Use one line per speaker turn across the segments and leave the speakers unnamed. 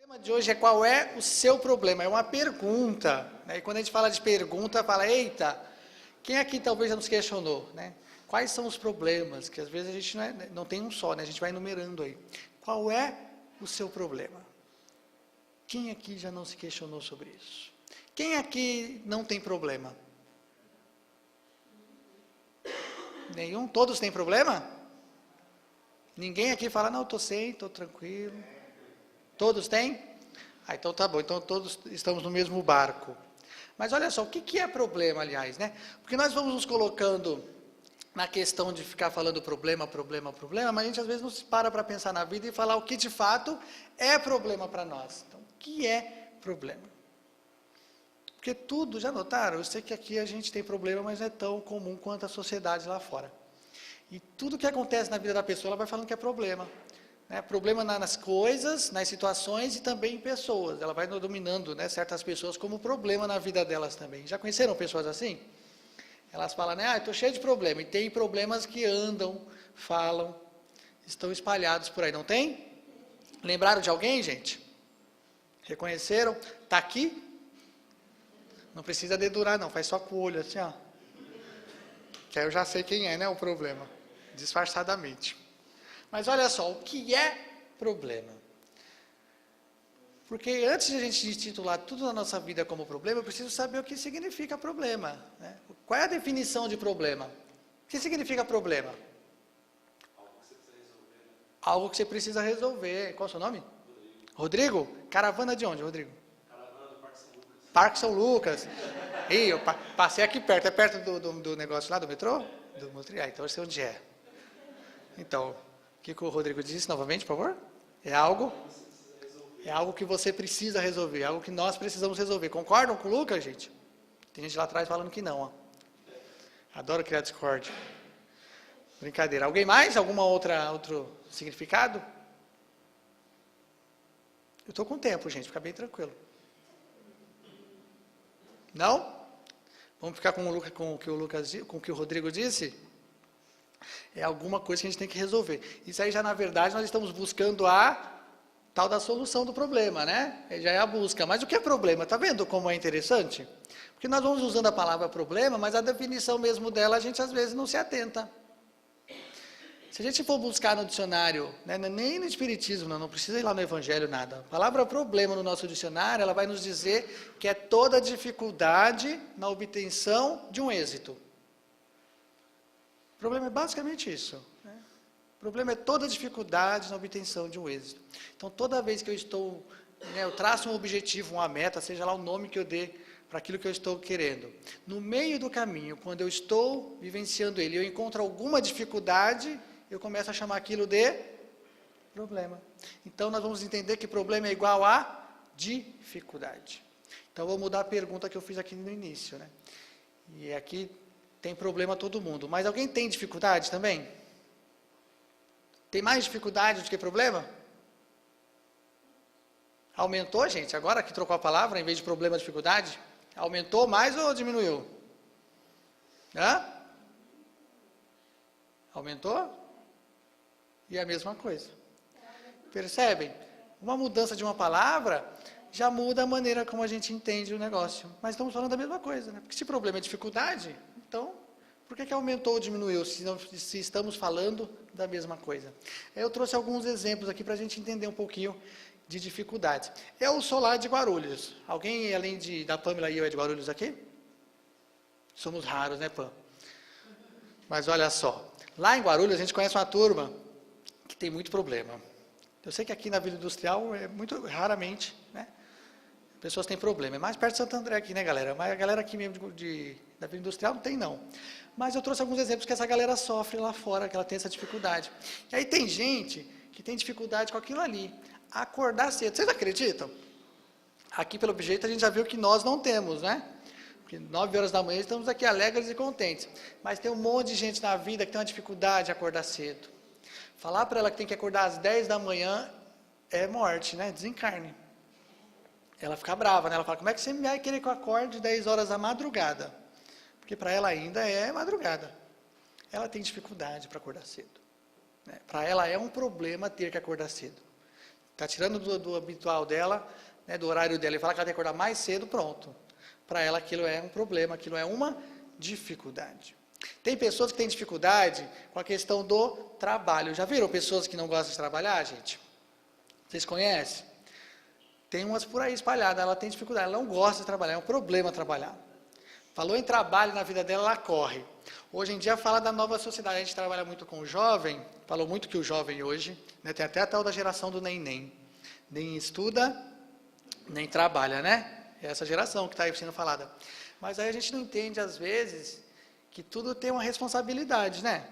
tema de hoje é qual é o seu problema? É uma pergunta, né? E quando a gente fala de pergunta, fala, eita, quem aqui talvez já nos questionou, né? Quais são os problemas? Que às vezes a gente não tem um só, né? A gente vai enumerando aí. Qual é o seu problema? Quem aqui já não se questionou sobre isso? Quem aqui não tem problema? Nenhum? Todos têm problema? Ninguém aqui fala, não, estou sem, estou tranquilo. Todos têm? Ah, então tá bom, então todos estamos no mesmo barco. Mas olha só, o que é problema, aliás, né? Porque nós vamos nos colocando na questão de ficar falando problema, problema, problema, mas a gente às vezes não se para pensar na vida e falar o que de fato é problema para nós. Então, o que é problema? Porque tudo, já notaram? Eu sei que aqui a gente tem problema, mas não é tão comum quanto a sociedade lá fora. E tudo que acontece na vida da pessoa, ela vai falando que é problema. Né? Problema nas coisas, nas situações e também em pessoas. Ela vai dominando, né, certas pessoas como problema na vida delas também. Já conheceram pessoas assim? Elas falam, né, estou cheio de problema. E tem problemas que andam, falam, estão espalhados por aí. Não tem? Lembraram de alguém, gente? Reconheceram? Está aqui? Não precisa dedurar não, faz só com o olho assim, ó. Que aí eu já sei quem é, né, o problema. Disfarçadamente. Mas olha só, o que é problema? Porque antes de a gente intitular tudo na nossa vida como problema, eu preciso saber o que significa problema. Né? Qual é a definição de problema? O que significa problema? Algo que você precisa resolver. Qual é o seu nome? Rodrigo? Caravana de onde, Rodrigo?
Caravana do Parque São Lucas.
Parque São Lucas. Ih, eu passei aqui perto. É perto do negócio lá, do metrô? Do Motri. Ah, então eu sei onde é. Então, o que o Rodrigo disse novamente, por favor? É algo que você precisa resolver, algo que nós precisamos resolver. Concordam com o Lucas, gente? Tem gente lá atrás falando que não. Ó. Adoro criar discórdia. Brincadeira. Alguém mais? Outro significado? Eu estou com tempo, gente. Fica bem tranquilo. Não? Vamos ficar com o que o Rodrigo disse? É alguma coisa que a gente tem que resolver. Isso aí já, na verdade, nós estamos buscando a tal da solução do problema, né? Já é a busca. Mas o que é problema? Está vendo como é interessante? Porque nós vamos usando a palavra problema, mas a definição mesmo dela a gente às vezes não se atenta. Se a gente for buscar no dicionário, né, nem no Espiritismo, não precisa ir lá no Evangelho, nada. A palavra problema no nosso dicionário, ela vai nos dizer que é toda dificuldade na obtenção de um êxito. O problema é basicamente isso. Né? O problema é toda dificuldade na obtenção de um êxito. Então, toda vez que eu traço um objetivo, uma meta, seja lá o nome que eu dê para aquilo que eu estou querendo. No meio do caminho, quando eu estou vivenciando ele, eu encontro alguma dificuldade, eu começo a chamar aquilo de problema. Então, nós vamos entender que problema é igual a dificuldade. Então, vou mudar a pergunta que eu fiz aqui no início. Né? E aqui tem problema todo mundo. Mas alguém tem dificuldade também? Tem mais dificuldade do que problema? Aumentou, gente? Agora que trocou a palavra, em vez de problema, dificuldade? Aumentou mais ou diminuiu? Hã? Aumentou? E a mesma coisa. Percebem? Uma mudança de uma palavra já muda a maneira como a gente entende o negócio. Mas estamos falando da mesma coisa, né? Porque se problema é dificuldade, então, por que aumentou ou diminuiu, se estamos falando da mesma coisa? Eu trouxe alguns exemplos aqui para a gente entender um pouquinho de dificuldades. Eu sou lá de Guarulhos. Alguém, além da Pâmela e eu, é de Guarulhos aqui? Somos raros, né, Pam? Mas olha só, lá em Guarulhos a gente conhece uma turma que tem muito problema. Eu sei que aqui na Vila Industrial, muito raramente, né? Pessoas têm problema. É mais perto de Santo André aqui, né, galera? Mas a galera aqui mesmo da Vila Industrial não tem, não. Mas eu trouxe alguns exemplos que essa galera sofre lá fora, que ela tem essa dificuldade. E aí tem gente que tem dificuldade com aquilo ali. Acordar cedo. Vocês acreditam? Aqui, pelo jeito, a gente já viu que nós não temos, né? Porque 9 horas da manhã estamos aqui alegres e contentes. Mas tem um monte de gente na vida que tem uma dificuldade de acordar cedo. Falar para ela que tem que acordar às 10 da manhã é morte, né? Desencarne. Ela fica brava, né? Ela fala, como é que você vai querer que eu acorde 10 horas da madrugada? Porque para ela ainda é madrugada. Ela tem dificuldade para acordar cedo. Né? Para ela é um problema ter que acordar cedo. Está tirando do habitual dela, né, do horário dela, e fala que ela tem que acordar mais cedo, pronto. Para ela aquilo é um problema, aquilo é uma dificuldade. Tem pessoas que têm dificuldade com a questão do trabalho. Já viram pessoas que não gostam de trabalhar, gente? Vocês conhecem? Tem umas por aí espalhadas, ela tem dificuldade, ela não gosta de trabalhar, é um problema trabalhar. Falou em trabalho na vida dela, ela corre. Hoje em dia fala da nova sociedade, a gente trabalha muito com o jovem, falou muito que o jovem hoje, né, tem até a tal da geração do nem estuda, nem trabalha, né? É essa geração que está aí sendo falada. Mas aí a gente não entende, às vezes, que tudo tem uma responsabilidade, né?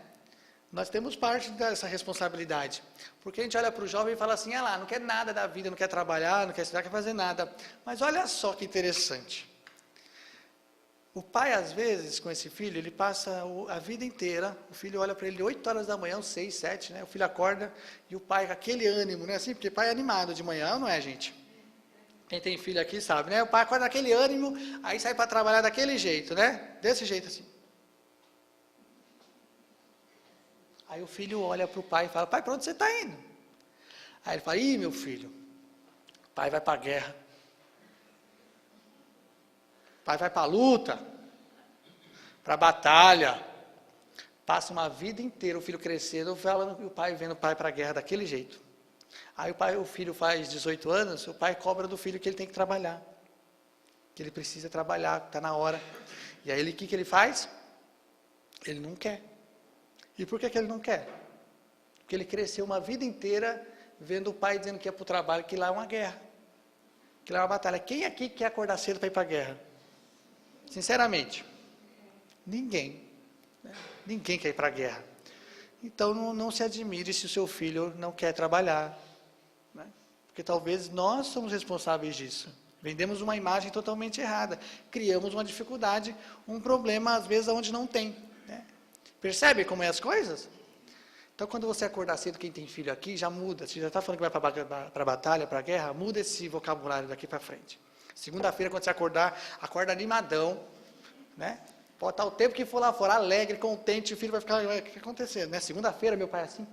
Nós temos parte dessa responsabilidade. Porque a gente olha para o jovem e fala assim, ah lá, não quer nada da vida, não quer trabalhar, não quer estudar, não quer fazer nada. Mas olha só que interessante. O pai, às vezes, com esse filho, ele passa a vida inteira, o filho olha para ele 8 horas da manhã, 6, 7, né? O filho acorda e o pai com aquele ânimo, né? Assim, porque pai é animado de manhã, não é, gente? Quem tem filho aqui sabe, né? O pai acorda daquele ânimo, aí sai para trabalhar daquele jeito, né? Desse jeito assim. Aí o filho olha para o pai e fala, pai, para onde você está indo? Aí ele fala, ih, meu filho, pai vai para a guerra. Pai vai para a luta, para a batalha. Passa uma vida inteira o filho crescendo, falando, e o pai vendo o pai para a guerra daquele jeito. Aí o filho faz 18 anos, o pai cobra do filho que ele tem que trabalhar. Que ele precisa trabalhar, está na hora. E aí o que ele faz? Ele não quer. E por que ele não quer? Porque ele cresceu uma vida inteira vendo o pai dizendo que ia para o trabalho, que lá é uma guerra. Que lá é uma batalha. Quem aqui quer acordar cedo para ir para a guerra? Sinceramente, ninguém. Né? Ninguém quer ir para a guerra. Então, não se admire se o seu filho não quer trabalhar. Né? Porque talvez nós somos responsáveis disso. Vendemos uma imagem totalmente errada. Criamos uma dificuldade, um problema, às vezes, onde não tem. Né? Percebe como é as coisas? Então, quando você acordar cedo, quem tem filho aqui, já muda. Você já está falando que vai para a batalha, para a guerra, muda esse vocabulário daqui para frente. Segunda-feira, quando você acordar, acorda animadão, né? Pode estar o tempo que for lá fora, alegre, contente, o filho vai ficar, o que está acontecendo, né? Segunda-feira, meu pai é assim.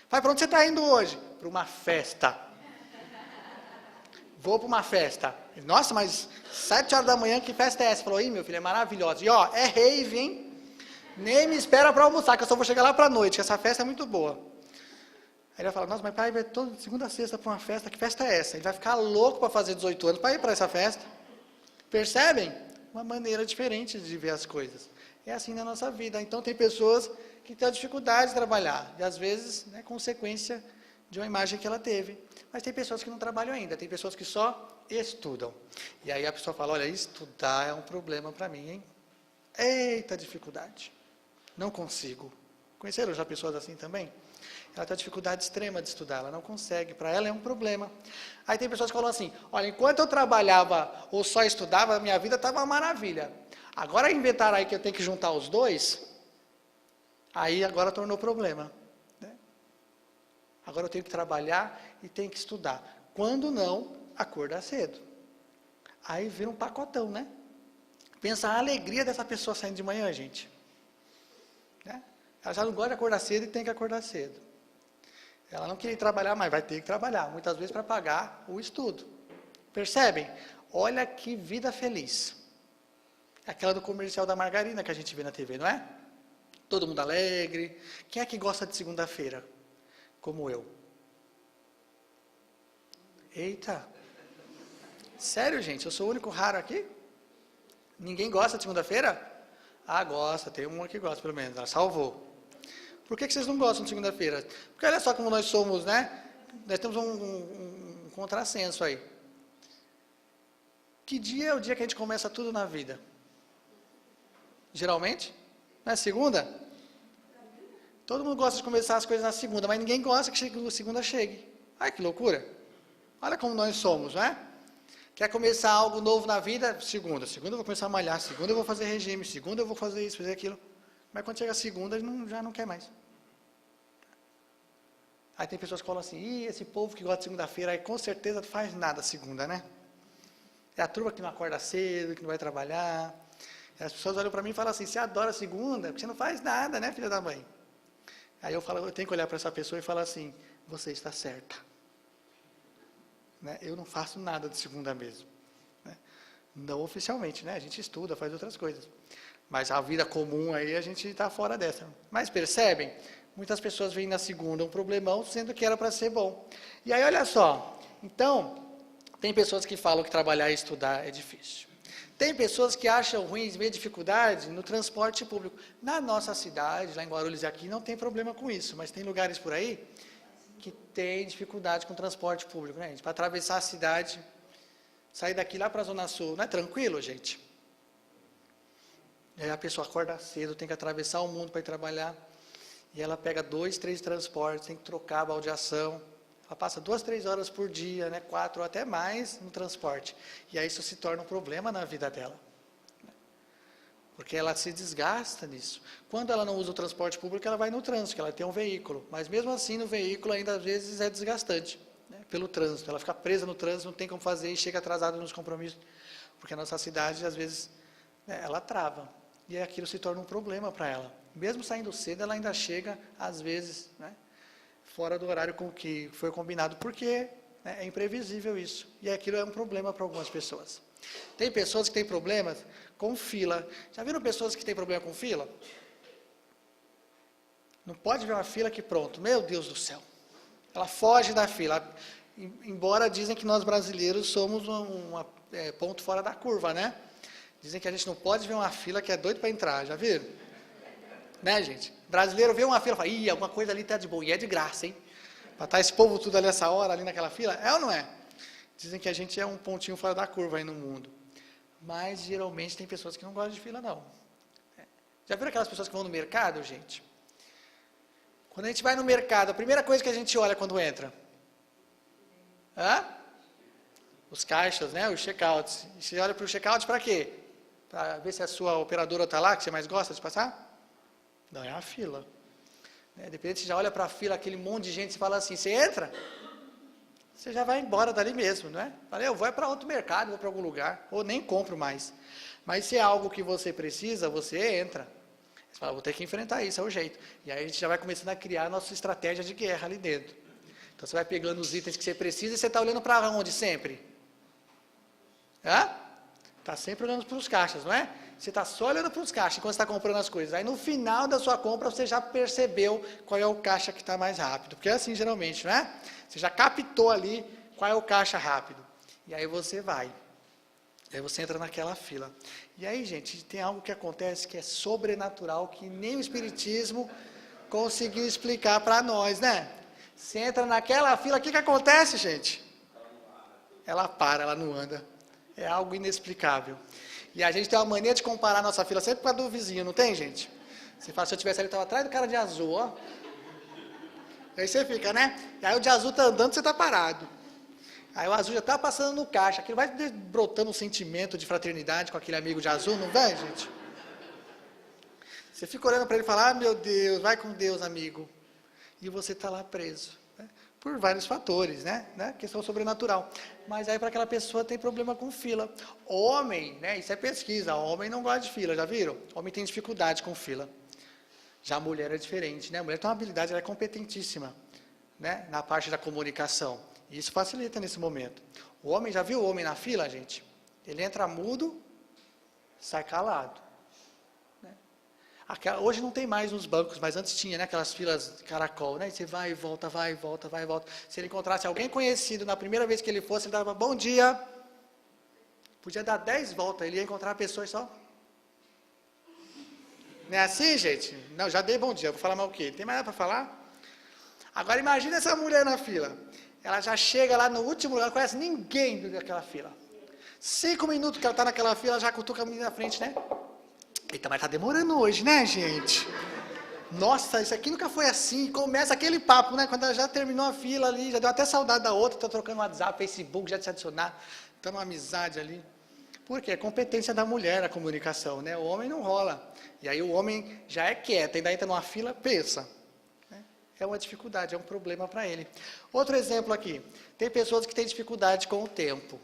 Pai, para onde você está indo hoje? Para uma festa. Vou para uma festa. Nossa, mas 7 horas da manhã, que festa é essa? Falou, ih, meu filho, é maravilhosa. E ó, é rave, hein? Nem me espera para almoçar, que eu só vou chegar lá para a noite, que essa festa é muito boa. Aí ele vai falar, nossa, mas pai vai toda segunda a sexta para uma festa, que festa é essa? Ele vai ficar louco para fazer 18 anos para ir para essa festa. Percebem? Uma maneira diferente de ver as coisas. É assim na nossa vida. Então tem pessoas que têm dificuldade de trabalhar, e às vezes, né, consequência de uma imagem que ela teve. Mas tem pessoas que não trabalham ainda, tem pessoas que só estudam. E aí a pessoa fala, olha, estudar é um problema para mim, hein? Eita dificuldade. Não consigo. Conheceram já pessoas assim também? Ela tem dificuldade extrema de estudar, ela não consegue, para ela é um problema. Aí tem pessoas que falam assim, olha, enquanto eu trabalhava ou só estudava, a minha vida estava uma maravilha. Agora inventaram aí que eu tenho que juntar os dois, aí agora tornou problema. Né? Agora eu tenho que trabalhar e tenho que estudar. Quando não, acordar cedo. Aí vira um pacotão, né? Pensa a alegria dessa pessoa saindo de manhã, gente. Né? Ela já não gosta de acordar cedo e tem que acordar cedo. Ela não queria trabalhar, mas vai ter que trabalhar, muitas vezes para pagar o estudo. Percebem? Olha que vida feliz. Aquela do comercial da margarina que a gente vê na TV, não é? Todo mundo alegre. Quem é que gosta de segunda-feira? Como eu. Eita! Sério, gente? Eu sou o único raro aqui? Ninguém gosta de segunda-feira? Ah, gosta. Tem uma que gosta, pelo menos. Ela salvou. Por que vocês não gostam de segunda-feira? Porque olha só como nós somos, né? Nós temos um contrassenso aí. Que dia é o dia que a gente começa tudo na vida? Geralmente? Não é segunda? Todo mundo gosta de começar as coisas na segunda, mas ninguém gosta que a segunda chegue. Ai, que loucura. Olha como nós somos, não é? Quer começar algo novo na vida? Segunda. Segunda eu vou começar a malhar. Segunda eu vou fazer regime. Segunda eu vou fazer isso, fazer aquilo. Mas quando chega a segunda, já não quer mais. Aí tem pessoas que falam assim, esse povo que gosta de segunda-feira, aí com certeza não faz nada segunda, né? É a turma que não acorda cedo, que não vai trabalhar. E as pessoas olham para mim e falam assim, você adora segunda, porque você não faz nada, né, filha da mãe? Aí eu tenho que olhar para essa pessoa e falar assim, você está certa. né? Eu não faço nada de segunda mesmo. Né? Não oficialmente, né? A gente estuda, faz outras coisas. Mas a vida comum aí, a gente está fora dessa. Mas percebem? Muitas pessoas veem na segunda um problemão, sendo que era para ser bom. E aí, olha só. Então, tem pessoas que falam que trabalhar e estudar é difícil. Tem pessoas que acham ruim, meio dificuldade no transporte público. Na nossa cidade, lá em Guarulhos e aqui, não tem problema com isso. Mas tem lugares por aí que tem dificuldade com o transporte público, né, gente? Para atravessar a cidade, sair daqui lá para a Zona Sul, não é tranquilo, gente? E aí a pessoa acorda cedo, tem que atravessar o mundo para ir trabalhar, e ela pega 2, 3 transportes, tem que trocar a baldeação, ela passa 2, 3 horas por dia, né, 4 ou até mais no transporte, e aí isso se torna um problema na vida dela. Porque ela se desgasta nisso. Quando ela não usa o transporte público, ela vai no trânsito, ela tem um veículo. Mas mesmo assim, no veículo ainda às vezes é desgastante, né, pelo trânsito. Ela fica presa no trânsito, não tem como fazer e chega atrasada nos compromissos. Porque a nossa cidade, às vezes, né, ela trava. E aquilo se torna um problema para ela. Mesmo saindo cedo, ela ainda chega, às vezes, né, fora do horário com que foi combinado. Porque, né, é imprevisível isso. E aquilo é um problema para algumas pessoas. Tem pessoas que têm problemas com fila. Já viram pessoas que têm problema com fila? Não pode ver uma fila que pronto, meu Deus do céu. Ela foge da fila. Embora dizem que nós brasileiros somos um ponto fora da curva, né? Dizem que a gente não pode ver uma fila que é doido para entrar, já viram? Né, gente? Brasileiro vê uma fila e fala, ih, alguma coisa ali está de boa, e é de graça, hein? Para estar esse povo tudo ali essa hora, ali naquela fila, é ou não é? Dizem que a gente é um pontinho fora da curva aí no mundo. Mas, geralmente, tem pessoas que não gostam de fila, não. Já viram aquelas pessoas que vão no mercado, gente? Quando a gente vai no mercado, a primeira coisa que a gente olha quando entra? Os caixas, né? Os checkouts. E você olha para o checkout para quê? Para ver se a sua operadora está lá, que você mais gosta de passar? Não, é a fila. Dependendo, você já olha para a fila, aquele monte de gente, você fala assim, você entra? Você já vai embora dali mesmo, não é? Fala, eu vou para outro mercado, vou para algum lugar, ou nem compro mais. Mas se é algo que você precisa, você entra. Você fala, vou ter que enfrentar isso, é o jeito. E aí a gente já vai começando a criar a nossa estratégia de guerra ali dentro. Então você vai pegando os itens que você precisa e você está olhando para onde sempre? Está sempre olhando para os caixas, não é? Você está só olhando para os caixas enquanto você está comprando as coisas. Aí no final da sua compra você já percebeu qual é o caixa que está mais rápido. Porque é assim geralmente, não é? Você já captou ali qual é o caixa rápido. E aí você vai. Aí você entra naquela fila. E aí, gente, tem algo que acontece que é sobrenatural, que nem o Espiritismo conseguiu explicar para nós, né? Você entra naquela fila, o que acontece, gente? Ela para, ela não anda. É algo inexplicável. E a gente tem uma mania de comparar a nossa fila sempre com a do vizinho, não tem, gente? Você fala, se eu tivesse ali, eu estava atrás do cara de azul, ó. Aí você fica, né? E aí o de azul está andando, você está parado. Aí o azul já está passando no caixa. Aquilo vai brotando um sentimento de fraternidade com aquele amigo de azul, não vai, gente? Você fica olhando para ele e fala, meu Deus, vai com Deus, amigo. E você está lá preso. Né? Por vários fatores, né? Questão sobrenatural. Mas aí para aquela pessoa tem problema com fila. Homem, né? Isso é pesquisa. Homem não gosta de fila, já viram? Homem tem dificuldade com fila. Já a mulher é diferente, né? A mulher tem uma habilidade, ela é competentíssima, né? Na parte da comunicação. E isso facilita nesse momento. O homem, já viu o homem na fila, gente? Ele entra mudo, sai calado. Né? Hoje não tem mais nos bancos, mas antes tinha, né? Aquelas filas caracol, né? E você vai e volta, vai e volta, vai e volta. Se ele encontrasse alguém conhecido na primeira vez que ele fosse, ele dava bom dia. Podia dar 10 voltas, ele ia encontrar a pessoa e só... Não é assim, gente? Não, já dei bom dia, vou falar mais o quê? Tem mais nada para falar? Agora imagina essa mulher na fila. Ela já chega lá no último lugar, não conhece ninguém daquela fila. 5 minutos que ela está naquela fila, ela já cutuca a menina na frente, né? Eita, mas tá demorando hoje, né, gente? Nossa, isso aqui nunca foi assim. Começa aquele papo, né? Quando ela já terminou a fila ali, já deu até saudade da outra, tá trocando WhatsApp, Facebook, já te adicionar, tá numa amizade ali. Por quê? É competência da mulher a comunicação, né? O homem não rola. E aí o homem já é quieto, ainda entra numa fila, pensa. É uma dificuldade, é um problema para ele. Outro exemplo aqui. Tem pessoas que têm dificuldade com o tempo.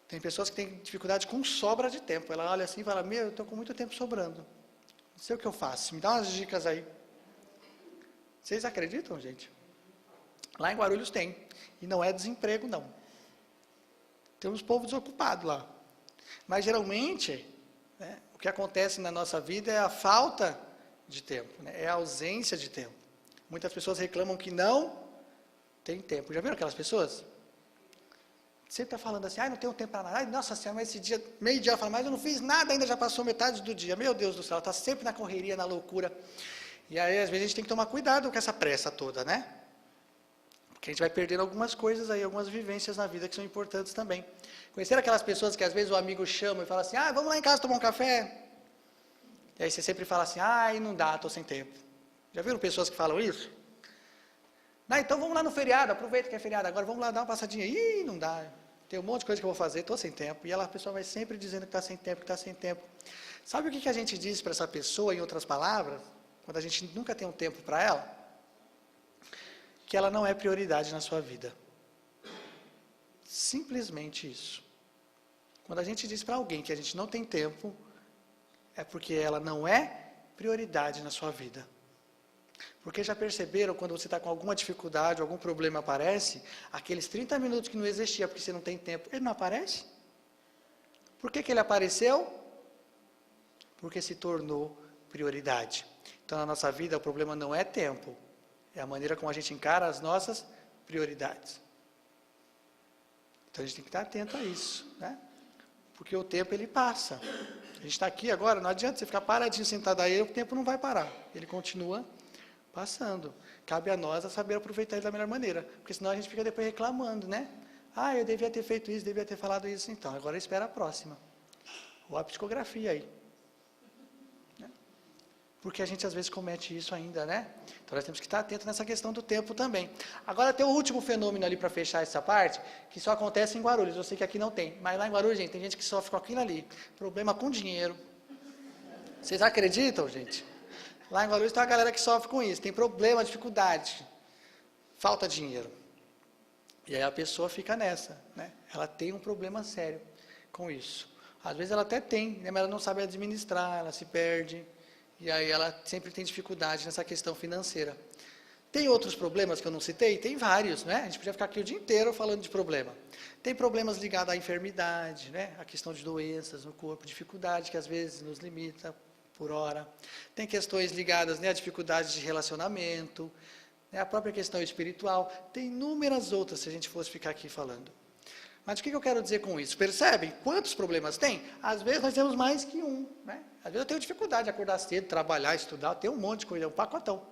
Tem pessoas que têm dificuldade com sobra de tempo. Ela olha assim e fala, eu estou com muito tempo sobrando. Não sei o que eu faço. Me dá umas dicas aí. Vocês acreditam, gente? Lá em Guarulhos tem. E não é desemprego, não. Temos povo desocupado lá. Mas geralmente, né, o que acontece na nossa vida é a falta de tempo, né, é a ausência de tempo. Muitas pessoas reclamam que não tem tempo. Já viram aquelas pessoas? Sempre está falando assim, não tenho tempo para nada. Ai, nossa senhora, mas esse dia, meio-dia, ela fala, mas eu não fiz nada, ainda já passou metade do dia. Meu Deus do céu, está sempre na correria, na loucura. E aí, às vezes, a gente tem que tomar cuidado com essa pressa toda, né? Porque a gente vai perdendo algumas coisas aí, algumas vivências na vida que são importantes também. Conhecer aquelas pessoas que às vezes o amigo chama e fala assim, vamos lá em casa tomar um café? E aí você sempre fala assim, não dá, estou sem tempo. Já viram pessoas que falam isso? Então vamos lá no feriado, aproveita que é feriado agora, vamos lá dar uma passadinha. Não dá, tem um monte de coisa que eu vou fazer, estou sem tempo. E a pessoa vai sempre dizendo que está sem tempo, que está sem tempo. Sabe o que a gente diz para essa pessoa, em outras palavras, quando a gente nunca tem um tempo para ela? Que ela não é prioridade na sua vida. Simplesmente isso. Quando a gente diz para alguém que a gente não tem tempo, é porque ela não é prioridade na sua vida. Porque já perceberam, quando você está com alguma dificuldade, algum problema aparece, aqueles 30 minutos que não existia porque você não tem tempo, ele não aparece? Por que ele apareceu? Porque se tornou prioridade. Então, na nossa vida, o problema não é tempo, é a maneira como a gente encara as nossas prioridades. Então, a gente tem que estar atento a isso, né? Porque o tempo, ele passa. A gente está aqui agora, não adianta você ficar paradinho, sentado aí, o tempo não vai parar. Ele continua passando. Cabe a nós a saber aproveitar ele da melhor maneira. Porque senão a gente fica depois reclamando, né? Eu devia ter feito isso, devia ter falado isso. Então, agora espera a próxima. Ou a psicografia aí. Né? Porque a gente às vezes comete isso ainda, né? Então nós temos que estar atentos nessa questão do tempo também. Agora tem o último fenômeno ali para fechar essa parte, que só acontece em Guarulhos. Eu sei que aqui não tem, mas lá em Guarulhos, gente, tem gente que sofre com aquilo ali. Problema com dinheiro. Vocês acreditam, gente? Lá em Guarulhos tem uma galera que sofre com isso, tem problema, dificuldade, falta dinheiro. E aí a pessoa fica nessa, né? Ela tem um problema sério com isso. Às vezes ela até tem, né? Mas ela não sabe administrar, ela se perde, e aí ela sempre tem dificuldade nessa questão financeira. Tem outros problemas que eu não citei? Tem vários, né? A gente podia ficar aqui o dia inteiro falando de problema. Tem problemas ligados à enfermidade, né? A questão de doenças no corpo, dificuldade que às vezes nos limita por hora. Tem questões ligadas, né, a dificuldades de relacionamento, né, a própria questão espiritual. Tem inúmeras outras se a gente fosse ficar aqui falando. Mas o que eu quero dizer com isso? Percebem quantos problemas tem? Às vezes nós temos mais que um. Né? Às vezes eu tenho dificuldade de acordar cedo, trabalhar, estudar, tem um monte de coisa, é um pacotão.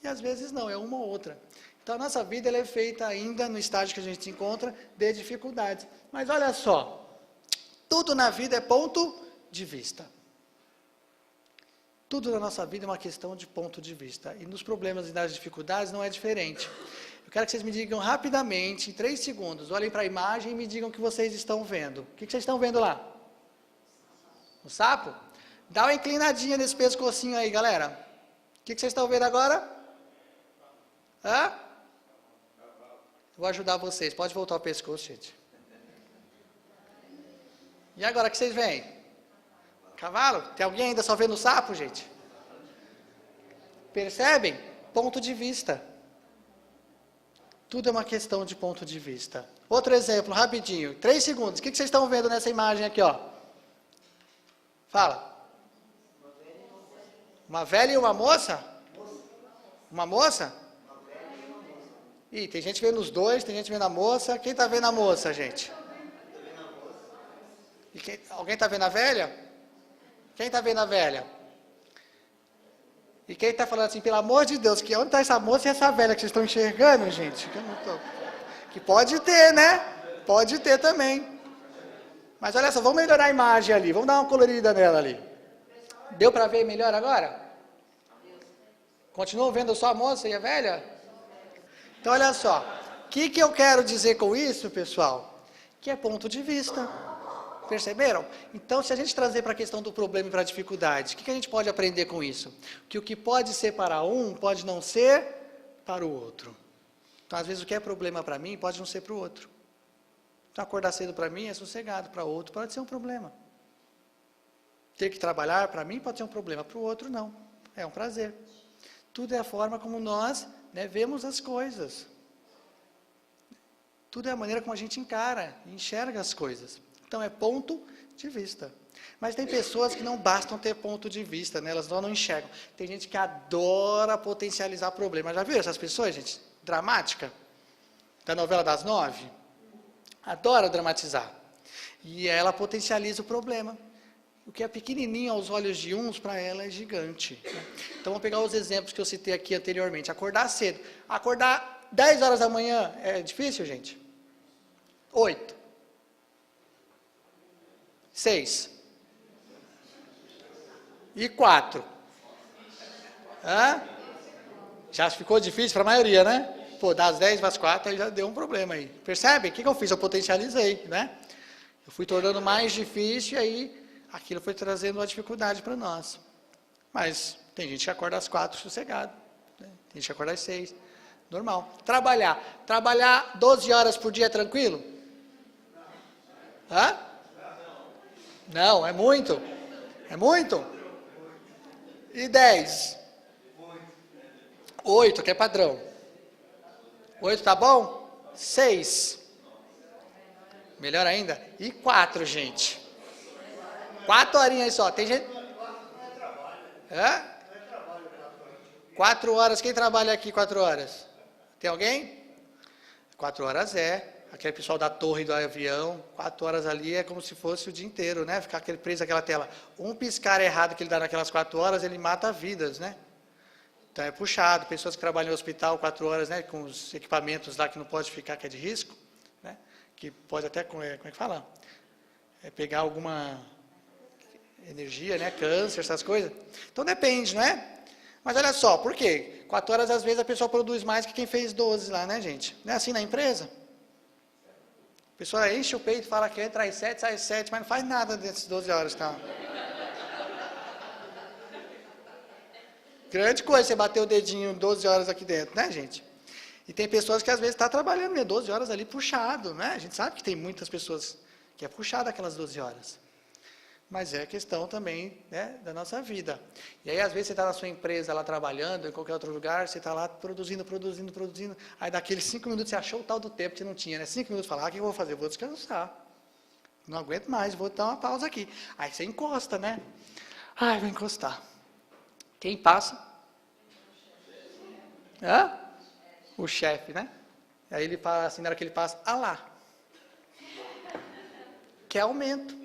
E às vezes não, é uma ou outra. Então a nossa vida ela é feita ainda no estágio que a gente se encontra de dificuldades. Mas olha só, tudo na vida é ponto de vista. Tudo na nossa vida é uma questão de ponto de vista. E nos problemas e nas dificuldades não é diferente. Eu quero que vocês me digam rapidamente, em 3 segundos, olhem para a imagem e me digam o que vocês estão vendo. O que vocês estão vendo lá? O sapo? Dá uma inclinadinha nesse pescocinho aí, galera. O que vocês estão vendo agora? Vou ajudar vocês. Pode voltar o pescoço, gente. E agora, o que vocês veem? Cavalo? Tem alguém ainda só vendo o sapo, gente? Percebem? Ponto de vista. Tudo é uma questão de ponto de vista. Outro exemplo, rapidinho. 3 segundos. O que vocês estão vendo nessa imagem aqui, ó? Fala. Uma velha e uma moça? Uma moça? Ih, tem gente vendo os dois, tem gente vendo a moça. Quem está vendo a moça, gente? Alguém está vendo a velha? Quem está vendo a velha? E quem está falando assim, pelo amor de Deus, que onde está essa moça e essa velha que vocês estão enxergando, gente? Que eu não tô... Que pode ter, né? Pode ter também. Mas olha só, vamos melhorar a imagem ali, vamos dar uma colorida nela ali. Deu para ver melhor agora? Continuam vendo só a moça e a velha? Então olha só, o que eu quero dizer com isso, pessoal? Que é ponto de vista. Perceberam? Então, se a gente trazer para a questão do problema e para a dificuldade, o que a gente pode aprender com isso? Que o que pode ser para um, pode não ser para o outro. Então, às vezes, o que é problema para mim, pode não ser para o outro. Então, acordar cedo para mim é sossegado, para o outro pode ser um problema. Ter que trabalhar, para mim, pode ser um problema, para o outro, não. É um prazer. Tudo é a forma como nós, né, vemos as coisas. Tudo é a maneira como a gente encara e enxerga as coisas. Então, é ponto de vista. Mas tem pessoas que não bastam ter ponto de vista, né? Elas não enxergam. Tem gente que adora potencializar problemas. Já viu essas pessoas, gente? Dramática? Da novela das 9? Adora dramatizar. E ela potencializa o problema. O que é pequenininho aos olhos de uns, para ela é gigante. Né? Então, vamos pegar os exemplos que eu citei aqui anteriormente. Acordar cedo. Acordar 10 horas da manhã é difícil, gente? 8. 6. E 4. Hã? Já ficou difícil para a maioria, né? Pô, das 10 para as 4, aí já deu um problema aí. Percebe? O que eu fiz? Eu potencializei, né? Eu fui tornando mais difícil e aí aquilo foi trazendo uma dificuldade para nós. Mas tem gente que acorda às 4 sossegado. Né? Tem gente que acorda às 6. Normal. Trabalhar. Trabalhar 12 horas por dia é tranquilo? Hã? Não, é muito. É muito? E 10? 8, que é padrão. 8 tá bom? 6. Melhor ainda? E 4, gente. 4 horinhas aí só. Tem gente... Hã? 4 horas. Quem trabalha aqui 4 horas? Tem alguém? 4 horas é. Aquele pessoal da torre do avião, 4 horas ali é como se fosse o dia inteiro, né? Ficar preso naquela tela. Um piscar errado que ele dá naquelas 4 horas, ele mata vidas, né? Então é puxado. Pessoas que trabalham no hospital 4 horas, né? Com os equipamentos lá que não pode ficar, que é de risco, né? Que pode até, como é que fala? Pegar alguma energia, né? Câncer, essas coisas. Então depende, não é? Mas olha só, por quê? 4 horas às vezes a pessoa produz mais que quem fez 12 lá, né, gente? Não é assim na empresa? A pessoa enche o peito e fala que entra às 7, sai às 7, mas não faz nada dessas 12 horas, tá? Grande coisa você bater o dedinho 12 horas aqui dentro, né, gente? E tem pessoas que às vezes estão trabalhando, né, 12 horas ali puxado, né? A gente sabe que tem muitas pessoas que é puxado aquelas 12 horas. Mas é questão também, né, da nossa vida. E aí, às vezes, você está na sua empresa lá trabalhando, em qualquer outro lugar, você está lá produzindo. Aí, daqueles 5 minutos, você achou o tal do tempo que você não tinha, né? 5 minutos, fala, o que eu vou fazer? Eu vou descansar. Não aguento mais, vou dar uma pausa aqui. Aí você encosta, né? Ai, vou encostar. Quem passa? Hã? O chefe, né? Aí ele fala assim, na hora que ele passa, ah lá. Quer aumento.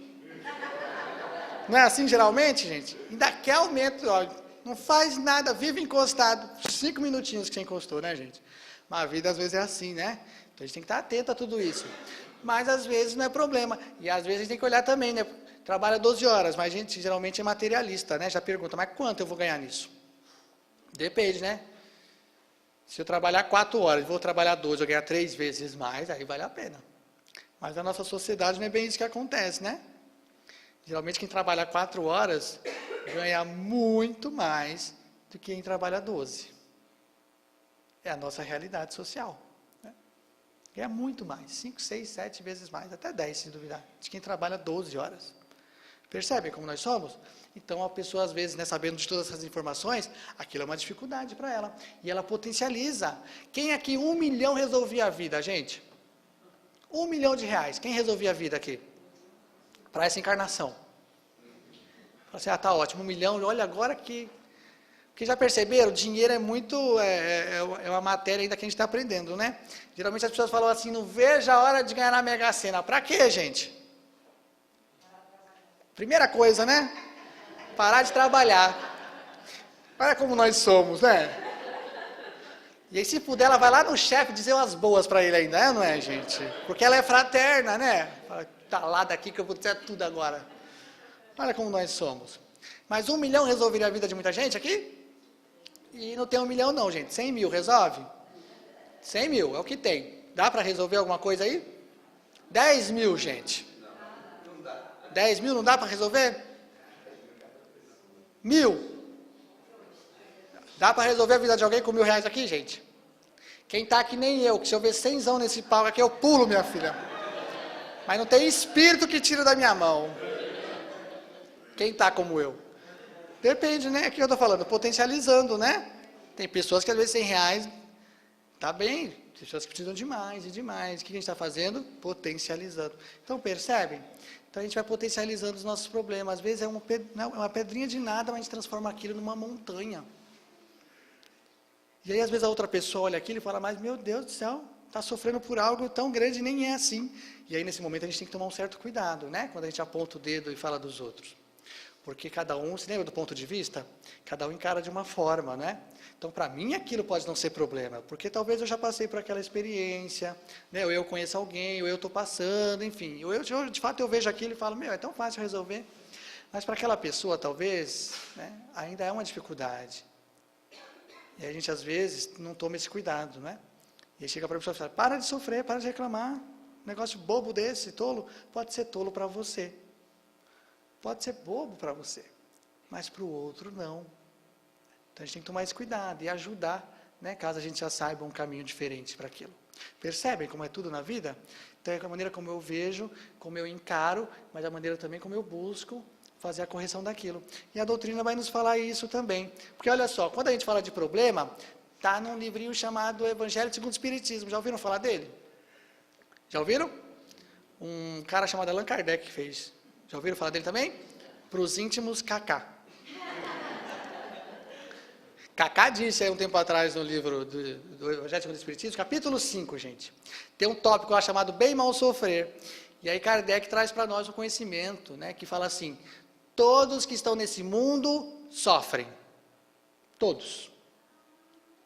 Não é assim geralmente, gente? Ainda quer aumento, ó, não faz nada, vive encostado. 5 minutinhos que você encostou, né, gente? Mas a vida às vezes é assim, né? Então a gente tem que estar atento a tudo isso. Mas às vezes não é problema. E às vezes a gente tem que olhar também, né? Trabalha 12 horas, mas a gente geralmente é materialista, né? Já pergunta, mas quanto eu vou ganhar nisso? Depende, né? Se eu trabalhar 4 horas, vou trabalhar 12, eu ganhar 3 vezes mais, aí vale a pena. Mas na nossa sociedade não é bem isso que acontece, né? Geralmente quem trabalha 4 horas ganha muito mais do que quem trabalha 12. É a nossa realidade social. Né? Ganha muito mais, 5, 6, 7 vezes mais, até 10 se duvidar, de quem trabalha 12 horas. Percebem como nós somos? Então a pessoa às vezes, né, sabendo de todas essas informações, aquilo é uma dificuldade para ela. E ela potencializa. Quem aqui 1 milhão resolvia a vida, gente? 1 milhão de reais, quem resolvia a vida aqui? Para essa encarnação. Fala assim, tá ótimo, 1 milhão, olha agora que... Porque já perceberam, dinheiro é muito, é uma matéria ainda que a gente está aprendendo, né? Geralmente as pessoas falam assim, não vejo a hora de ganhar na Mega Sena. Para quê, gente? Primeira coisa, né? Parar de trabalhar. Olha como nós somos, né? E aí, se puder, ela vai lá no chefe dizer umas boas para ele ainda, não é, gente? Porque ela é fraterna, né? Tá lá daqui que eu vou dizer tudo agora. Olha como nós somos. Mas 1 milhão resolveria a vida de muita gente aqui? E não tem 1 milhão não, gente. 100 mil resolve? 100 mil, é o que tem. Dá para resolver alguma coisa aí? 10 mil, gente. 10 mil não dá para resolver? 1.000. Dá para resolver a vida de alguém com R$1.000 aqui, gente? Quem está aqui nem eu, que se eu ver 100zão nesse palco aqui, eu pulo, minha filha. Mas não tem espírito que tira da minha mão. Quem está como eu? Depende, né? É o que eu estou falando, potencializando, né? Tem pessoas que às vezes R$100, tá bem, pessoas que precisam de mais e de mais. O que a gente está fazendo? Potencializando. Então, percebem? Então, a gente vai potencializando os nossos problemas. Às vezes é uma pedrinha de nada, mas a gente transforma aquilo numa montanha. E aí, às vezes, a outra pessoa olha aquilo e fala, mas, meu Deus do céu, está sofrendo por algo tão grande e nem é assim. E aí, nesse momento, a gente tem que tomar um certo cuidado, né? Quando a gente aponta o dedo e fala dos outros. Porque cada um, se lembra do ponto de vista? Cada um encara de uma forma, né? Então, para mim, aquilo pode não ser problema, porque talvez eu já passei por aquela experiência, né? Ou eu conheço alguém, ou eu estou passando, enfim. Ou de fato, eu vejo aquilo e falo, meu, é tão fácil resolver. Mas para aquela pessoa, talvez, né, ainda é uma dificuldade. E a gente, às vezes, não toma esse cuidado, né? E aí chega para a pessoa e fala, para de sofrer, para de reclamar. Um negócio bobo desse, tolo, pode ser tolo para você. Pode ser bobo para você, mas para o outro não. Então a gente tem que tomar esse cuidado e ajudar, né, caso a gente já saiba um caminho diferente para aquilo. Percebem como é tudo na vida? Então é a maneira como eu vejo, como eu encaro, mas a maneira também como eu busco fazer a correção daquilo. E a doutrina vai nos falar isso também. Porque olha só, quando a gente fala de problema, está num livrinho chamado Evangelho segundo o Espiritismo. Já ouviram falar dele? Já ouviram? Um cara chamado Allan Kardec fez. Já ouviram falar dele também? Para os íntimos, Cacá. Cacá disse aí um tempo atrás no livro do Evangelho segundo o Espiritismo, capítulo 5, gente. Tem um tópico lá chamado Bem Mal Sofrer. E aí Kardec traz para nós o conhecimento, né, que fala assim, todos que estão nesse mundo sofrem. Todos.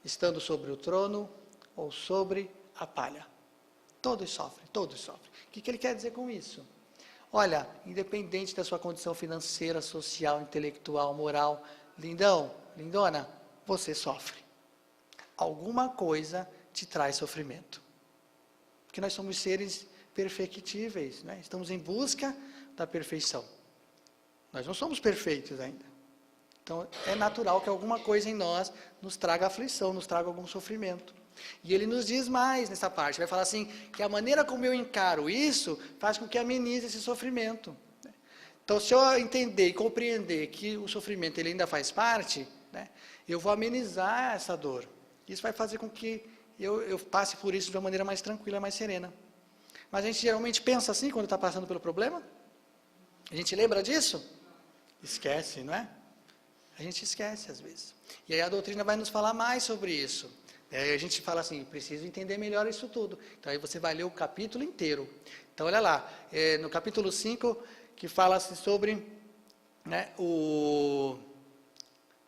Estando sobre o trono ou sobre a palha. Todos sofrem, todos sofrem. O que ele quer dizer com isso? Olha, independente da sua condição financeira, social, intelectual, moral, lindão, lindona, você sofre. Alguma coisa te traz sofrimento. Porque nós somos seres perfectíveis, né? Estamos em busca da perfeição. Nós não somos perfeitos ainda. Então, é natural que alguma coisa em nós nos traga aflição, nos traga algum sofrimento. E ele nos diz mais nessa parte, vai falar assim, que a maneira como eu encaro isso, faz com que amenize esse sofrimento. Então, se eu entender e compreender que o sofrimento ele ainda faz parte, né, eu vou amenizar essa dor. Isso vai fazer com que eu passe por isso de uma maneira mais tranquila, mais serena. Mas a gente geralmente pensa assim, quando está passando pelo problema? A gente lembra disso? Esquece, não é? A gente esquece às vezes. E aí a doutrina vai nos falar mais sobre isso. Aí a gente fala assim, preciso entender melhor isso tudo. Então aí você vai ler o capítulo inteiro. Então olha lá, no capítulo 5, que fala-se sobre, né,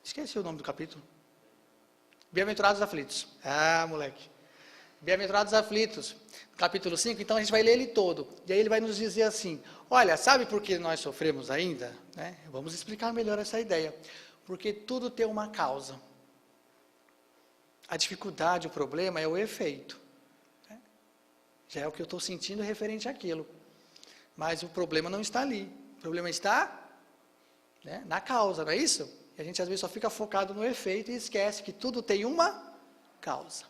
esqueci o nome do capítulo. Bem-aventurados aflitos. Ah, moleque. Bem-aventurados aflitos. Capítulo 5, então a gente vai ler ele todo. E aí ele vai nos dizer assim, olha, sabe por que nós sofremos ainda? Né? Vamos explicar melhor essa ideia. Porque tudo tem uma causa. A dificuldade, o problema é o efeito. Né? Já é o que eu estou sentindo referente àquilo. Mas o problema não está ali. O problema está, né, na causa, não é isso? E a gente às vezes só fica focado no efeito e esquece que tudo tem uma causa.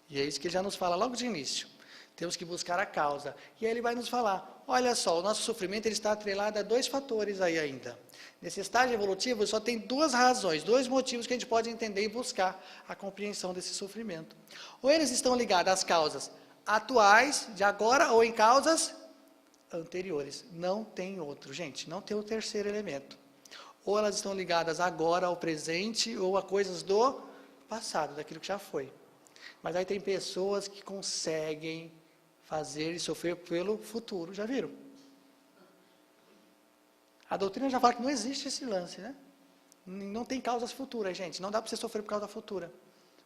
E é isso que ele já nos fala logo de início. Temos que buscar a causa. E aí ele vai nos falar, olha só, o nosso sofrimento ele está atrelado a 2 fatores aí ainda. Nesse estágio evolutivo só tem 2 razões, 2 motivos que a gente pode entender e buscar a compreensão desse sofrimento. Ou eles estão ligados às causas atuais, de agora, ou em causas anteriores. Não tem outro, gente, não tem o terceiro elemento. Ou elas estão ligadas agora ao presente, ou a coisas do passado, daquilo que já foi. Mas aí tem pessoas que conseguem fazer e sofrer pelo futuro, já viram? A doutrina já fala que não existe esse lance, né? Não tem causas futuras, gente. Não dá para você sofrer por causa futura.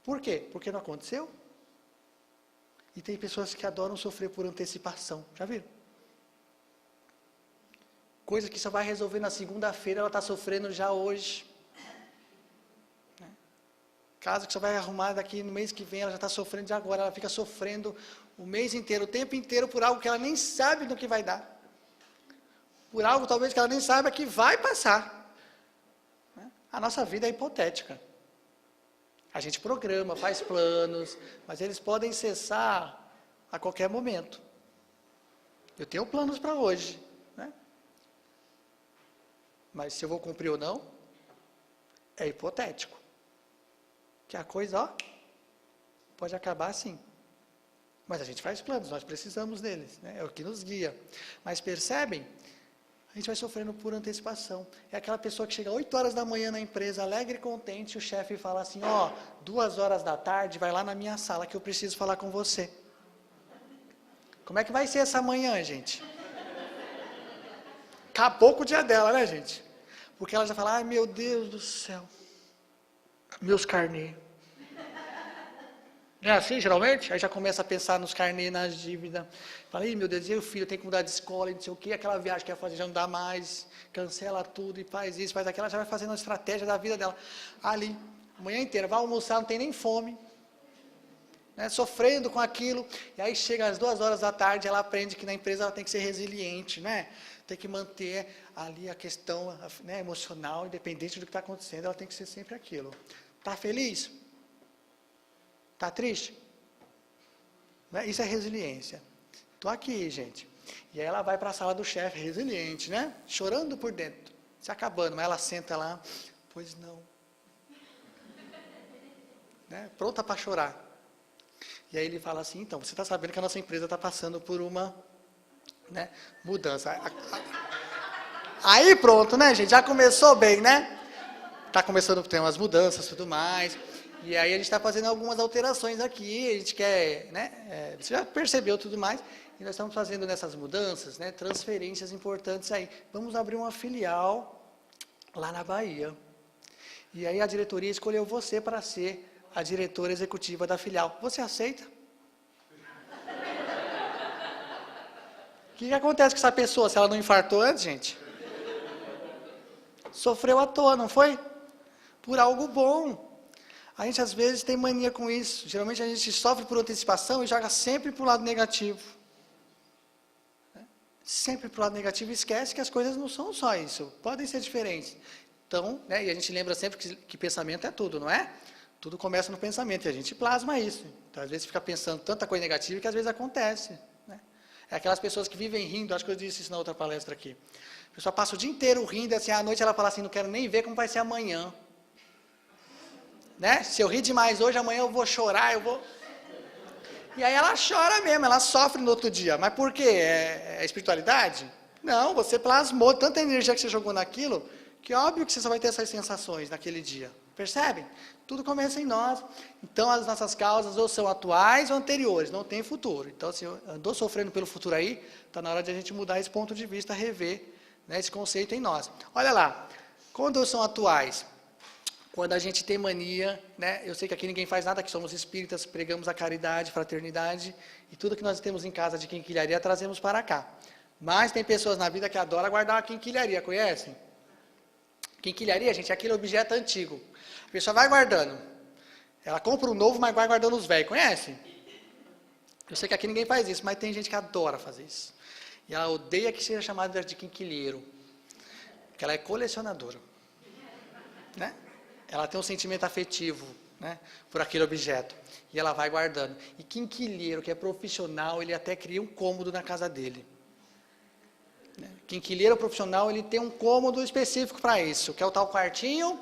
Por quê? Porque não aconteceu. E tem pessoas que adoram sofrer por antecipação, já viram? Coisa que só vai resolver na segunda-feira, ela está sofrendo já hoje. Caso que só vai arrumar daqui no mês que vem, ela já está sofrendo de agora, ela fica sofrendo o mês inteiro, o tempo inteiro, por algo que ela nem sabe do que vai dar. Por algo talvez que ela nem saiba que vai passar. A nossa vida é hipotética. A gente programa, faz planos, mas eles podem cessar a qualquer momento. Eu tenho planos para hoje, né? Mas se eu vou cumprir ou não, é hipotético. Que a coisa, ó, pode acabar assim. Mas a gente faz planos, nós precisamos deles, né? É o que nos guia. Mas percebem? A gente vai sofrendo por antecipação. É aquela pessoa que chega 8 horas da manhã na empresa, alegre e contente, e o chefe fala assim, 2 horas da tarde, vai lá na minha sala que eu preciso falar com você. Como é que vai ser essa manhã, gente? Acabou com o dia dela, né, gente? Porque ela já fala, ai meu Deus do céu, meus carnês. Não é assim, geralmente? Aí já começa a pensar nos carnês, nas dívidas. Fala, ih, meu Deus, e o filho tem que mudar de escola, e não sei o quê, aquela viagem que ia fazer já não dá mais, cancela tudo e faz isso, faz aquilo, ela já vai fazendo a estratégia da vida dela. Ali, a manhã inteira, vai almoçar, não tem nem fome, né, sofrendo com aquilo, e aí chega às 2 horas da tarde, ela aprende que na empresa ela tem que ser resiliente, né? Tem que manter ali a questão, né, emocional, independente do que está acontecendo, ela tem que ser sempre aquilo. Está feliz? Está triste? Isso é resiliência. Estou aqui, gente. E aí ela vai para a sala do chefe, resiliente, né? Chorando por dentro, se acabando, mas ela senta lá, pois não. Né? Pronta para chorar. E aí ele fala assim, então, você está sabendo que a nossa empresa está passando por uma, né, mudança. Aí pronto, né, gente? Já começou bem, né? Está começando a ter umas mudanças e tudo mais. E aí a gente está fazendo algumas alterações aqui, a gente quer, né, você já percebeu tudo mais, e nós estamos fazendo nessas mudanças, né, transferências importantes aí. Vamos abrir uma filial lá na Bahia. E aí a diretoria escolheu você para ser a diretora executiva da filial. Você aceita? O que acontece com essa pessoa se ela não infartou antes, gente? Sofreu à toa, não foi? Por algo bom. A gente às vezes tem mania com isso. Geralmente a gente sofre por antecipação e joga sempre para o lado negativo. Sempre para o lado negativo e esquece que as coisas não são só isso. Podem ser diferentes. Então, né, e a gente lembra sempre que pensamento é tudo, não é? Tudo começa no pensamento e a gente plasma isso. Então, às vezes fica pensando tanta coisa negativa que às vezes acontece. Né? É aquelas pessoas que vivem rindo, acho que eu disse isso na outra palestra aqui. A pessoa passa o dia inteiro rindo, assim, à noite ela fala assim, não quero nem ver como vai ser amanhã. Né? Se eu rir demais hoje, amanhã eu vou chorar, eu vou... E aí ela chora mesmo, ela sofre no outro dia. Mas por quê? É espiritualidade? Não, você plasmou tanta energia que você jogou naquilo, que óbvio que você só vai ter essas sensações naquele dia. Percebem? Tudo começa em nós. Então as nossas causas ou são atuais ou anteriores, não tem futuro. Então se eu andou sofrendo pelo futuro aí, está na hora de a gente mudar esse ponto de vista, rever, né, esse conceito em nós. Olha lá, quando são atuais... Quando a gente tem mania, né? Eu sei que aqui ninguém faz nada, que somos espíritas, pregamos a caridade, fraternidade, e tudo que nós temos em casa de quinquilharia trazemos para cá. Mas tem pessoas na vida que adoram guardar uma quinquilharia, conhecem? Quinquilharia, gente, é aquele objeto antigo. A pessoa vai guardando. Ela compra um novo, mas vai guardando os velhos, conhece? Eu sei que aqui ninguém faz isso, mas tem gente que adora fazer isso. E ela odeia que seja chamada de quinquilheiro, porque ela é colecionadora, né? Ela tem um sentimento afetivo, né, por aquele objeto. E ela vai guardando. E quinquilheiro, que é profissional, ele até cria um cômodo na casa dele. Quinquilheiro profissional, ele tem um cômodo específico para isso, que é o tal quartinho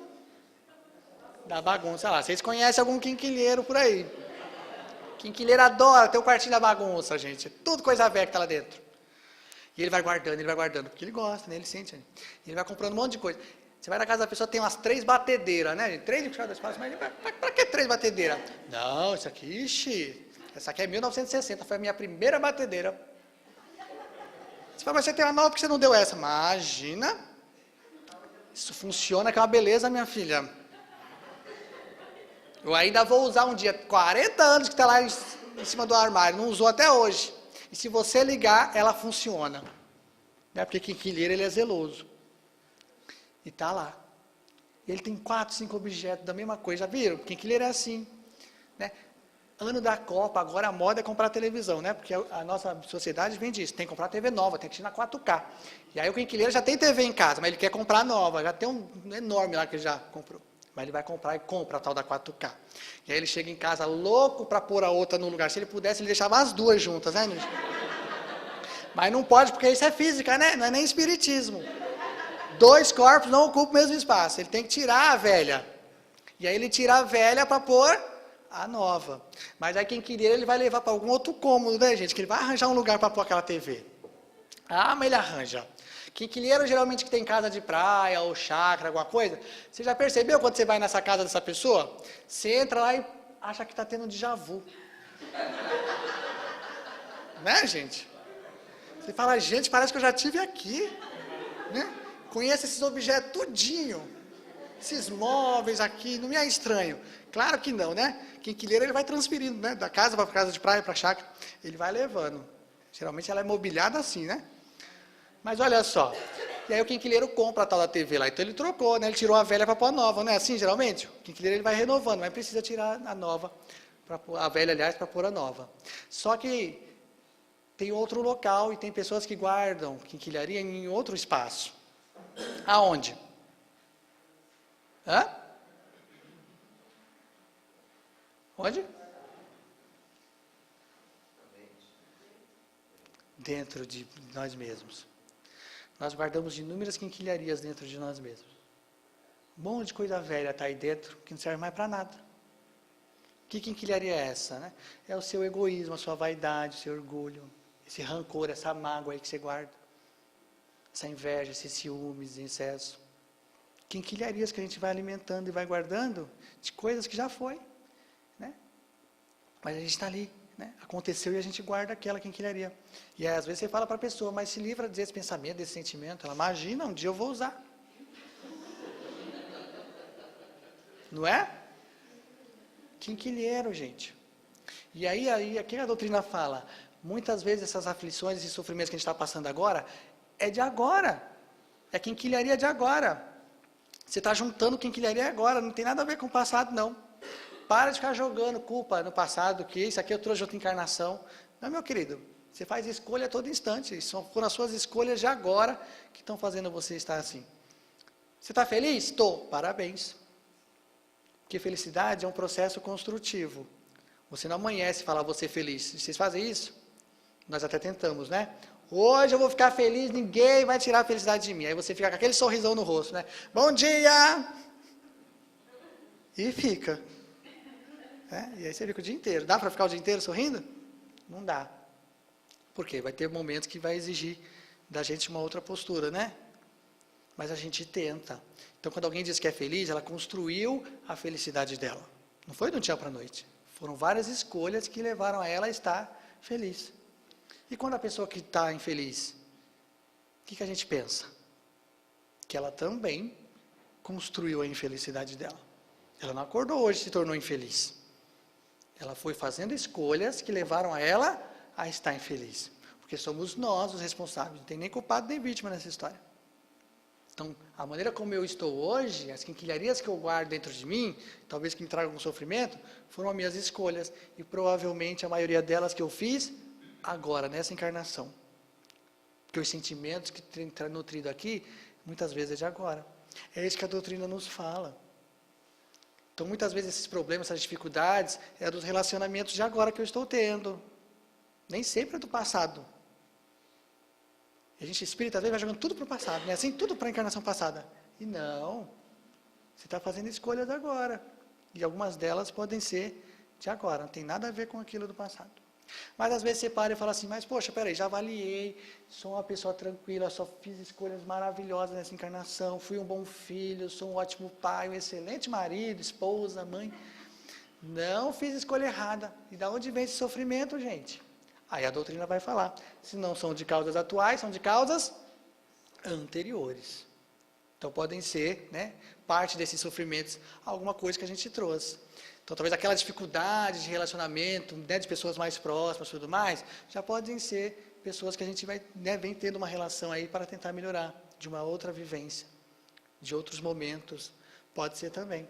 da bagunça. Sei lá, vocês conhecem algum quinquilheiro por aí? Quinquilheiro adora ter o quartinho da bagunça, gente. Tudo coisa velha que está lá dentro. E ele vai guardando, porque ele gosta, né, ele sente. Né? Ele vai comprando um monte de coisa. Você vai na casa da pessoa, tem umas 3 batedeiras, né? 3 de cada espaço, mas para que 3 batedeiras? Não, isso aqui, ixi, essa aqui é 1960, foi a minha primeira batedeira. Você fala, mas você tem uma nova, por que você não deu essa? Imagina, isso funciona, que é uma beleza, minha filha. Eu ainda vou usar um dia, 40 anos que está lá em cima do armário, não usou até hoje. E se você ligar, ela funciona. Né? Porque quinquilheiro, ele é zeloso. E está lá. Ele tem 4, 5 objetos da mesma coisa. Já viram? Quinquilheiro é assim. Né? Ano da Copa, agora a moda é comprar televisão, né? Porque a nossa sociedade vende isso. Tem que comprar TV nova, tem que ir na 4K. E aí o quinquilheiro já tem TV em casa, mas ele quer comprar nova. Já tem um enorme lá que ele já comprou. Mas ele vai comprar e compra a tal da 4K. E aí ele chega em casa louco para pôr a outra no lugar. Se ele pudesse, ele deixava as duas juntas, né? Mas não pode, porque isso é física, né? Não é nem espiritismo. 2 corpos não ocupam o mesmo espaço. Ele tem que tirar a velha. E aí ele tira a velha para pôr a nova. Mas aí quinquilheiro ele vai levar para algum outro cômodo, né, gente? Que ele vai arranjar um lugar para pôr aquela TV. Ah, mas ele arranja. Quinquilheiro geralmente que tem casa de praia ou chácara, alguma coisa. Você já percebeu quando você vai nessa casa dessa pessoa? Você entra lá e acha que está tendo um déjà vu. Né, gente? Você fala, gente, parece que eu já estive aqui. Né? Conheço esses objetos tudinho. Esses móveis aqui, não me é estranho. Claro que não, né? Quinquilheiro ele vai transferindo, né? Da casa para casa de praia, para chácara. Ele vai levando. Geralmente ela é mobiliada assim, né? Mas olha só. E aí o quinquilheiro compra a tal da TV lá. Então ele trocou, né? Ele tirou a velha para pôr a nova, não é assim geralmente? O quinquilheiro ele vai renovando, mas precisa tirar a nova, a velha, aliás, para pôr a nova. Só que tem outro local e tem pessoas que guardam quinquilharia em outro espaço. Aonde? Hã? Onde? Dentro de nós mesmos. Nós guardamos inúmeras quinquilharias dentro de nós mesmos. Um monte de coisa velha está aí dentro que não serve mais para nada. Que quinquilharia é essa? Né? É o seu egoísmo, a sua vaidade, o seu orgulho, esse rancor, essa mágoa aí que você guarda. Essa inveja, esses ciúmes, esse excesso. Quinquilharias que a gente vai alimentando e vai guardando de coisas que já foi. Né? Mas a gente está ali. Né? Aconteceu e a gente guarda aquela quinquilharia. E aí, às vezes você fala para a pessoa, mas se livra desse pensamento, desse sentimento. Ela imagina, um dia eu vou usar. Não é? Quinquilheiro, gente. E aí aqui a doutrina fala, muitas vezes essas aflições, esses sofrimentos que a gente está passando agora, é de agora. É quinquilharia de agora. Você está juntando quinquilharia agora, não tem nada a ver com o passado, não. Para de ficar jogando culpa no passado, que isso aqui eu trouxe de outra encarnação. Não, meu querido, você faz escolha a todo instante. Foram as suas escolhas de agora que estão fazendo você estar assim. Você está feliz? Estou. Parabéns. Porque felicidade é um processo construtivo. Você não amanhece e fala, vou ser feliz. Vocês fazem isso? Nós até tentamos, né? Hoje eu vou ficar feliz, ninguém vai tirar a felicidade de mim. Aí você fica com aquele sorrisão no rosto, né? Bom dia! E fica. E aí você fica o dia inteiro. Dá para ficar o dia inteiro sorrindo? Não dá. Por quê? Vai ter momentos que vai exigir da gente uma outra postura, né? Mas a gente tenta. Então, quando alguém diz que é feliz, ela construiu a felicidade dela. Não foi de um dia para a noite. Foram várias escolhas que levaram a ela a estar feliz. E quando a pessoa que está infeliz, o que a gente pensa? Que ela também construiu a infelicidade dela. Ela não acordou hoje e se tornou infeliz. Ela foi fazendo escolhas que levaram a ela a estar infeliz. Porque somos nós os responsáveis. Não tem nem culpado nem vítima nessa história. Então, a maneira como eu estou hoje, as quinquilharias que eu guardo dentro de mim, talvez que me tragam algum sofrimento, foram as minhas escolhas. E provavelmente a maioria delas que eu fiz agora, nessa encarnação. Porque os sentimentos que estão nutridos aqui, muitas vezes é de agora. É isso que a doutrina nos fala. Então, muitas vezes esses problemas, essas dificuldades, é dos relacionamentos de agora que eu estou tendo. Nem sempre é do passado. E a gente espírita, às vezes, vai jogando tudo para o passado, né? Assim, tudo para a encarnação passada. E não. Você está fazendo escolhas agora. E algumas delas podem ser de agora. Não tem nada a ver com aquilo do passado. Mas às vezes você para e fala assim, mas poxa, peraí, já avaliei, sou uma pessoa tranquila, só fiz escolhas maravilhosas nessa encarnação, fui um bom filho, sou um ótimo pai, um excelente marido, esposa, mãe. Não fiz escolha errada. E da onde vem esse sofrimento, gente? Aí a doutrina vai falar, se não são de causas atuais, são de causas anteriores. Então podem ser, né, parte desses sofrimentos, alguma coisa que a gente trouxe. Então, talvez aquela dificuldade de relacionamento, né, de pessoas mais próximas e tudo mais, já podem ser pessoas que a gente vai, né, vem tendo uma relação aí para tentar melhorar, de uma outra vivência, de outros momentos, pode ser também.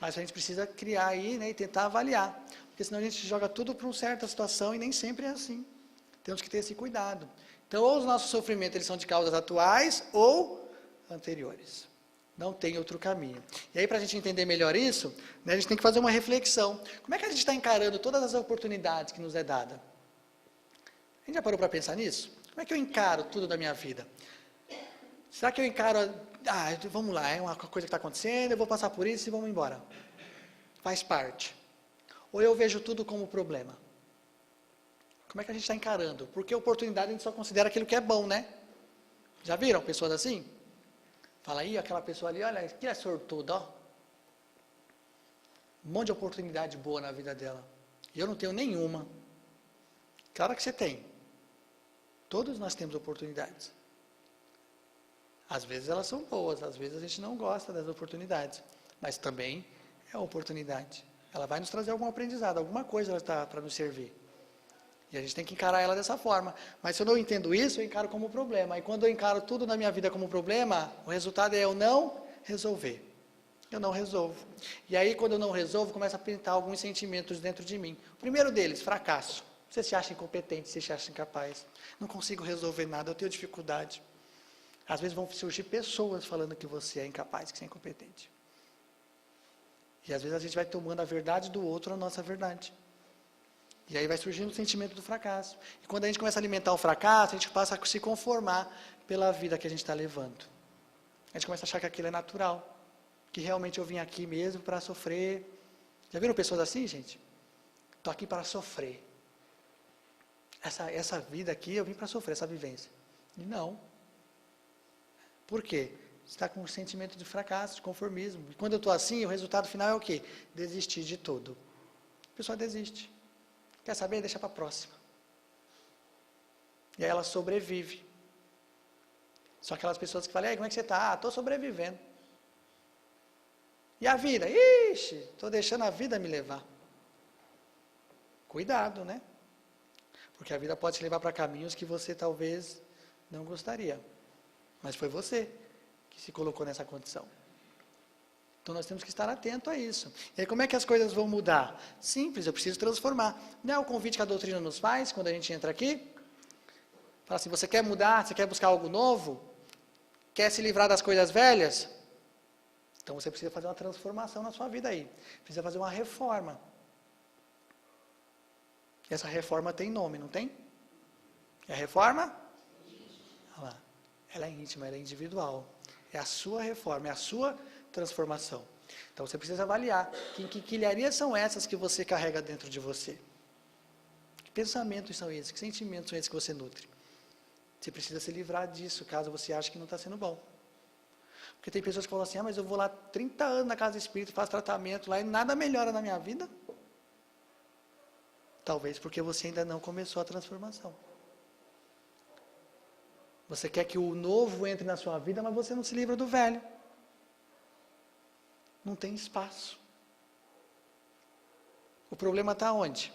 Mas a gente precisa criar aí, né, e tentar avaliar, porque senão a gente joga tudo para uma certa situação e nem sempre é assim. Temos que ter esse cuidado. Então, ou os nossos sofrimentos eles são de causas atuais ou anteriores. Não tem outro caminho. E aí, para a gente entender melhor isso, né, a gente tem que fazer uma reflexão. Como é que a gente está encarando todas as oportunidades que nos é dada? A gente já parou para pensar nisso? Como é que eu encaro tudo da minha vida? Será que eu encaro, vamos lá, é uma coisa que está acontecendo, eu vou passar por isso e vamos embora. Faz parte. Ou eu vejo tudo como problema? Como é que a gente está encarando? Porque oportunidade a gente só considera aquilo que é bom, né? Já viram pessoas assim? Fala aí, aquela pessoa ali, olha, que é sortuda, ó. Um monte de oportunidade boa na vida dela. E eu não tenho nenhuma. Claro que você tem. Todos nós temos oportunidades. Às vezes elas são boas, às vezes a gente não gosta das oportunidades. Mas também é uma oportunidade. Ela vai nos trazer algum aprendizado, alguma coisa ela está para nos servir. E a gente tem que encarar ela dessa forma. Mas se eu não entendo isso, eu encaro como problema. E quando eu encaro tudo na minha vida como problema, o resultado é eu não resolver. Eu não resolvo. E aí, quando eu não resolvo, começa a pintar alguns sentimentos dentro de mim. O primeiro deles, fracasso. Você se acha incompetente, você se acha incapaz. Não consigo resolver nada, eu tenho dificuldade. Às vezes vão surgir pessoas falando que você é incapaz, que você é incompetente. E às vezes a gente vai tomando a verdade do outro a nossa verdade. E aí vai surgindo o sentimento do fracasso. E quando a gente começa a alimentar o fracasso, a gente passa a se conformar pela vida que a gente está levando. A gente começa a achar que aquilo é natural. Que realmente eu vim aqui mesmo para sofrer. Já viram pessoas assim, gente? Estou aqui para sofrer. Essa vida aqui eu vim para sofrer, essa vivência. E não. Por quê? Você está com um sentimento de fracasso, de conformismo. E quando eu estou assim, o resultado final é o quê? Desistir de tudo. A pessoa desiste. Quer saber? Deixa para a próxima. E aí ela sobrevive. São aquelas pessoas que falam, como é que você está? Estou sobrevivendo. E a vida? Ixi, estou deixando a vida me levar. Cuidado, né? Porque a vida pode te levar para caminhos que você talvez não gostaria. Mas foi você que se colocou nessa condição. Então nós temos que estar atento a isso. E aí como é que as coisas vão mudar? Simples, eu preciso transformar. Não é o convite que a doutrina nos faz quando a gente entra aqui? Fala assim, você quer mudar, você quer buscar algo novo? Quer se livrar das coisas velhas? Então você precisa fazer uma transformação na sua vida aí. Precisa fazer uma reforma. E essa reforma tem nome, não tem? É a reforma? Olha lá. Ela é íntima, ela é individual. É a sua reforma, é a sua transformação. Então você precisa avaliar que quilharias são essas que você carrega dentro de você. Que pensamentos são esses? Que sentimentos são esses que você nutre? Você precisa se livrar disso, caso você ache que não está sendo bom. Porque tem pessoas que falam assim, mas eu vou lá 30 anos na casa espírita, faço tratamento lá e nada melhora na minha vida. Talvez porque você ainda não começou a transformação. Você quer que o novo entre na sua vida, mas você não se livra do velho. Não tem espaço. O problema está onde?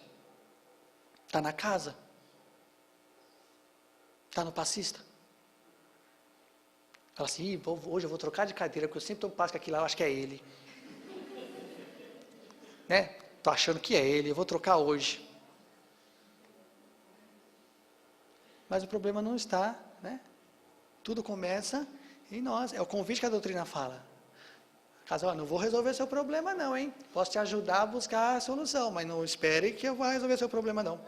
Está na casa? Está no passista? Fala assim, hoje eu vou trocar de cadeira, porque eu sempre tomo passo com aquilo lá, eu acho que é ele. Né? Estou achando que é ele, eu vou trocar hoje. Mas o problema não está, né? Tudo começa em nós. É o convite que a doutrina fala. Caso, não vou resolver seu problema não, hein? Posso te ajudar a buscar a solução, mas não espere que eu vá resolver seu problema não.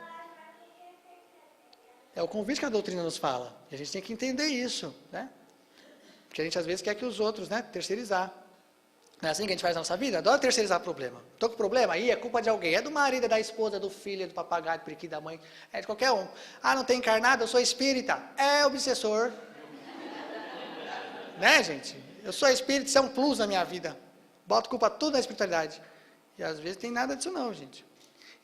É o convite que a doutrina nos fala. E a gente tem que entender isso, né? Porque a gente às vezes quer que os outros, né, terceirizar. Não é assim que a gente faz na nossa vida? Adora terceirizar problema. Estou com problema? Aí é culpa de alguém. É do marido, é da esposa, é do filho, é do papagaio, do periquito, da mãe. É de qualquer um. Ah, não tem encarnado? Eu sou espírita. É obsessor. Né, gente? Eu sou espírita, isso é um plus na minha vida. Boto culpa tudo na espiritualidade. E às vezes tem nada disso não, gente.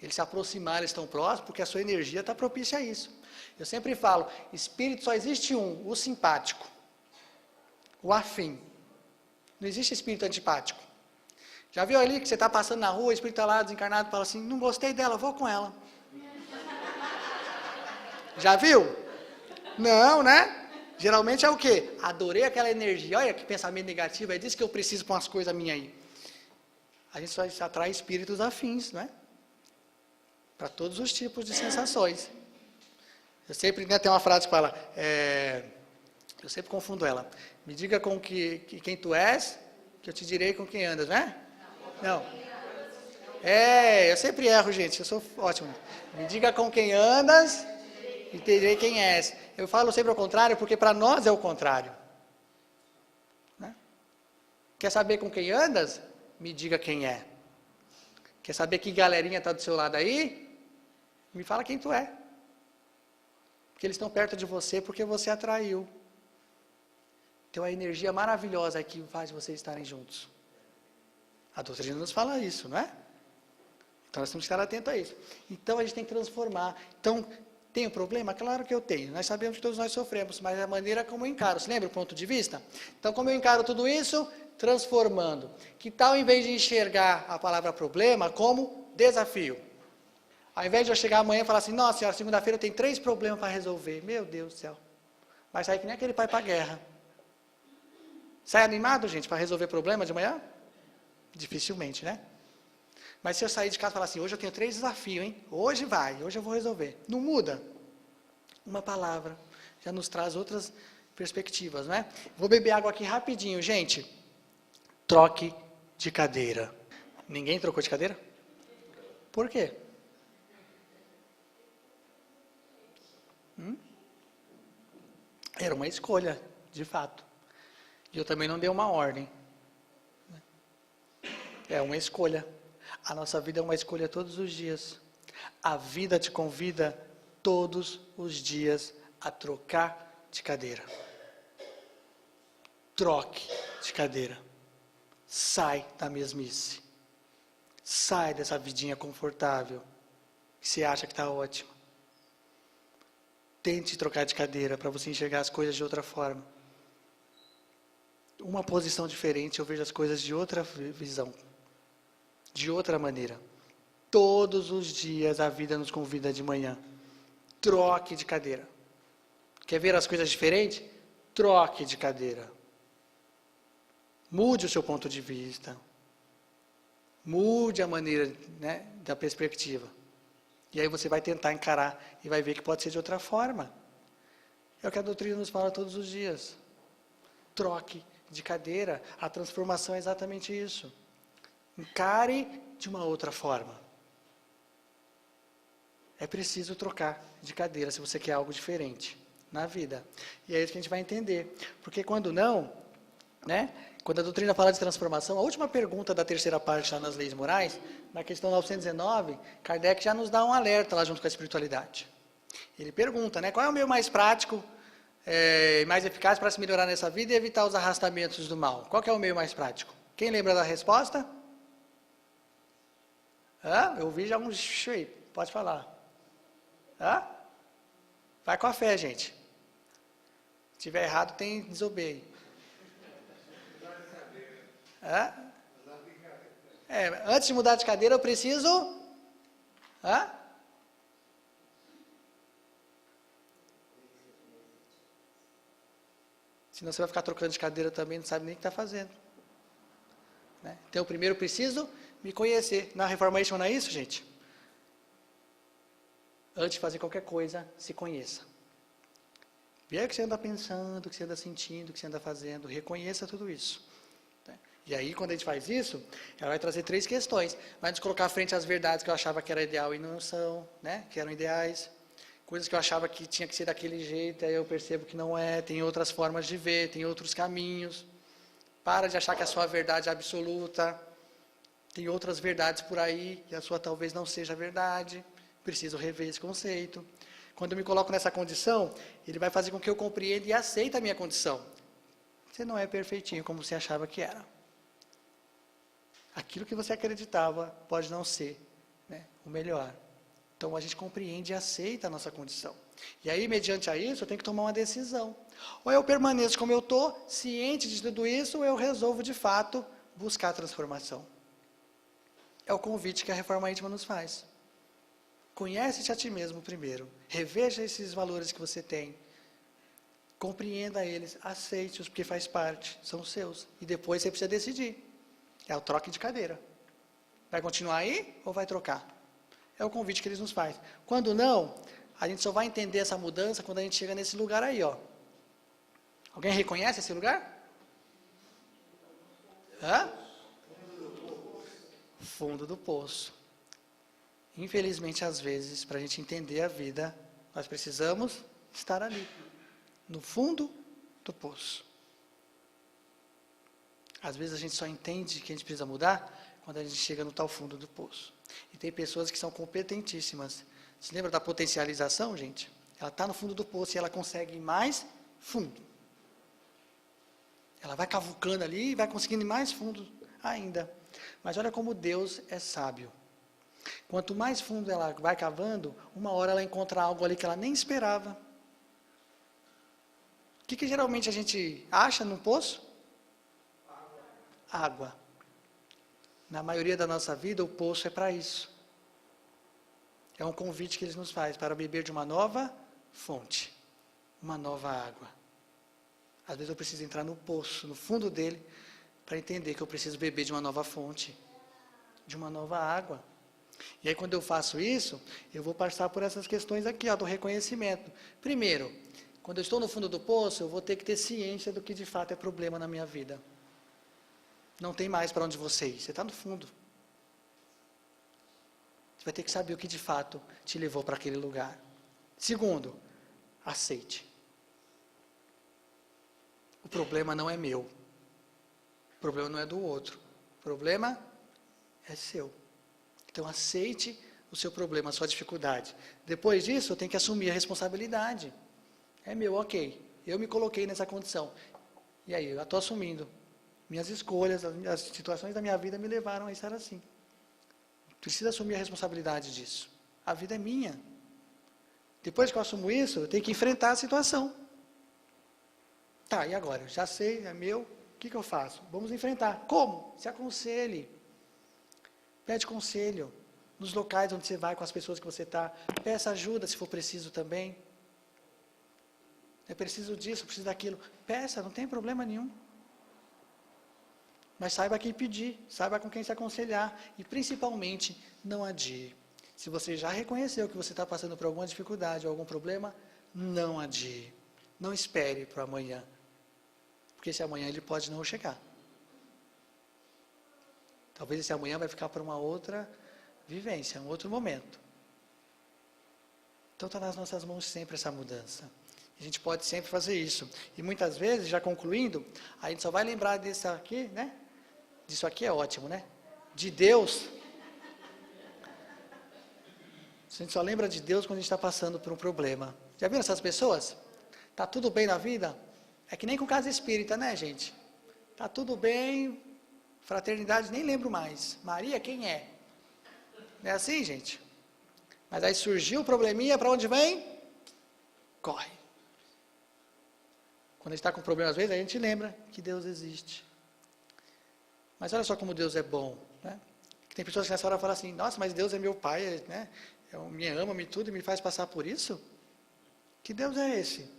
Eles se aproximaram, eles estão próximos, porque a sua energia está propícia a isso. Eu sempre falo, espírito só existe um, o simpático. O afim. Não existe espírito antipático. Já viu ali que você está passando na rua, o espírito está lá desencarnado, fala assim, não gostei dela, vou com ela. Já viu? Não, né? Geralmente é o quê? Adorei aquela energia, olha que pensamento negativo, é disso que eu preciso para umas coisas minhas aí. A gente só atrai espíritos afins, não é? Para todos os tipos de sensações. Eu sempre, né, tem uma frase que fala, eu sempre confundo ela. Me diga com quem tu és, que eu te direi com quem andas, né? Não. Eu sempre erro, gente, eu sou ótimo. Me diga com quem andas e te direi quem és. Eu falo sempre ao contrário, porque para nós é o contrário. Né? Quer saber com quem andas? Me diga quem é. Quer saber que galerinha está do seu lado aí? Me fala quem tu é. Porque eles estão perto de você porque você atraiu. Tem uma energia maravilhosa que faz vocês estarem juntos. A doutrina nos fala isso, não é? Então nós temos que estar atentos a isso. Então a gente tem que transformar. Então, tem um problema? Claro que eu tenho. Nós sabemos que todos nós sofremos, mas é a maneira como eu encaro. Você lembra o ponto de vista? Então, como eu encaro tudo isso? Transformando. Que tal, em vez de enxergar a palavra problema como desafio? Ao invés de eu chegar amanhã e falar assim, nossa senhora, segunda-feira eu tenho 3 problemas para resolver. Meu Deus do céu. Vai sair que nem aquele pai para a guerra. Sai animado, gente, para resolver problema de manhã? Dificilmente, né? Mas se eu sair de casa e falar assim, hoje eu tenho 3 desafios, hein? Hoje vai, hoje eu vou resolver. Não muda. Uma palavra já nos traz outras perspectivas, né? Vou beber água aqui rapidinho, gente. Troque de cadeira. Ninguém trocou de cadeira? Por quê? Era uma escolha, de fato. E eu também não dei uma ordem. É uma escolha. A nossa vida é uma escolha todos os dias. A vida te convida todos os dias a trocar de cadeira. Troque de cadeira. Sai da mesmice. Sai dessa vidinha confortável que você acha que está ótima. Tente trocar de cadeira para você enxergar as coisas de outra forma. Uma posição diferente, eu vejo as coisas de outra visão. De outra maneira. Todos os dias a vida nos convida de manhã. Troque de cadeira. Quer ver as coisas diferentes? Troque de cadeira. Mude o seu ponto de vista. Mude a maneira, né, da perspectiva. E aí você vai tentar encarar e vai ver que pode ser de outra forma. É o que a doutrina nos fala todos os dias. Troque de cadeira. A transformação é exatamente isso. Encare de uma outra forma. É preciso trocar de cadeira se você quer algo diferente na vida. E é isso que a gente vai entender. Porque quando não, né? Quando a doutrina fala de transformação, a última pergunta da terceira parte lá nas leis morais, na questão 919, Kardec já nos dá um alerta lá junto com a espiritualidade. Ele pergunta, né? Qual é o meio mais prático e mais eficaz para se melhorar nessa vida e evitar os arrastamentos do mal? Qual que é o meio mais prático? Quem lembra da resposta? Eu vi já um aí, pode falar. Vai com a fé, gente. Se tiver errado, tem desobeio. Antes de mudar de cadeira, eu preciso... Senão você vai ficar trocando de cadeira também, não sabe nem o que está fazendo. Né? Então, primeiro eu preciso me conhecer. Na Reformation não é isso, gente? Antes de fazer qualquer coisa, se conheça. Veja o que você anda pensando, o que você anda sentindo, o que você anda fazendo. Reconheça tudo isso. E aí, quando a gente faz isso, ela vai trazer 3 questões. Vai nos colocar à frente as verdades que eu achava que era ideal e não são, né? Que eram ideais. Coisas que eu achava que tinha que ser daquele jeito, aí eu percebo que não é. Tem outras formas de ver, tem outros caminhos. Para de achar que a sua verdade é absoluta. Tem outras verdades por aí, e a sua talvez não seja verdade. Preciso rever esse conceito. Quando eu me coloco nessa condição, ele vai fazer com que eu compreenda e aceite a minha condição. Você não é perfeitinho como você achava que era. Aquilo que você acreditava pode não ser, né, o melhor. Então a gente compreende e aceita a nossa condição. E aí, mediante a isso, eu tenho que tomar uma decisão. Ou eu permaneço como eu estou, ciente de tudo isso, ou eu resolvo de fato buscar a transformação. É o convite que a Reforma Íntima nos faz. Conhece-te a ti mesmo primeiro. Reveja esses valores que você tem. Compreenda eles, aceite-os, porque faz parte, são seus. E depois você precisa decidir. É o troque de cadeira. Vai continuar aí ou vai trocar? É o convite que eles nos fazem. Quando não, a gente só vai entender essa mudança quando a gente chega nesse lugar aí, ó. Alguém reconhece esse lugar? Fundo do poço. Infelizmente, às vezes, para a gente entender a vida, nós precisamos estar ali, no fundo do poço. Às vezes a gente só entende que a gente precisa mudar quando a gente chega no tal fundo do poço. E tem pessoas que são competentíssimas. Se lembra da potencialização, gente? Ela está no fundo do poço e ela consegue ir mais fundo. Ela vai cavucando ali e vai conseguindo ir mais fundo ainda. Mas olha como Deus é sábio. Quanto mais fundo ela vai cavando, uma hora ela encontra algo ali que ela nem esperava. O que geralmente a gente acha no poço? Água. Na maioria da nossa vida, o poço é para isso. É um convite que ele nos faz para beber de uma nova fonte, uma nova água. Às vezes eu preciso entrar no poço, no fundo dele, para entender que eu preciso beber de uma nova fonte, de uma nova água. E aí quando eu faço isso, eu vou passar por essas questões aqui, ó, do reconhecimento. Primeiro, quando eu estou no fundo do poço, eu vou ter que ter ciência do que de fato é problema na minha vida. Não tem mais para onde você ir, você está no fundo. Você vai ter que saber o que de fato te levou para aquele lugar. Segundo, aceite. O problema não é meu. O problema não é do outro. O problema é seu. Então aceite o seu problema, a sua dificuldade. Depois disso, eu tenho que assumir a responsabilidade. É meu, ok. Eu me coloquei nessa condição. E aí, eu estou assumindo. Minhas escolhas, as situações da minha vida me levaram a estar assim. Preciso assumir a responsabilidade disso. A vida é minha. Depois que eu assumo isso, eu tenho que enfrentar a situação. Tá, e agora? Eu já sei, é meu, o que eu faço? Vamos enfrentar. Como? Se aconselhe. Pede conselho. Nos locais onde você vai, com as pessoas que você está. Peça ajuda, se for preciso também. É preciso disso, preciso daquilo. Peça, não tem problema nenhum. Mas saiba quem pedir, saiba com quem se aconselhar. E principalmente, não adie. Se você já reconheceu que você está passando por alguma dificuldade ou algum problema, não adie. Não espere para amanhã. Porque esse amanhã ele pode não chegar. Talvez esse amanhã vai ficar para uma outra vivência, um outro momento. Então está nas nossas mãos sempre essa mudança. A gente pode sempre fazer isso. E muitas vezes, já concluindo, a gente só vai lembrar disso aqui, né? Disso aqui é ótimo, né? De Deus. A gente só lembra de Deus quando a gente está passando por um problema. Já viram essas pessoas? Tá tudo bem na vida? É que nem com casa espírita, né, gente? Tá tudo bem, fraternidade, nem lembro mais. Maria, quem é? Não é assim, gente? Mas aí surgiu o probleminha, para onde vem? Corre. Quando a gente está com problema, às vezes, a gente lembra que Deus existe. Mas olha só como Deus é bom, né? Tem pessoas que nessa hora falam assim, nossa, mas Deus é meu pai, né? Me ama, me tudo e me faz passar por isso? Que Deus é esse?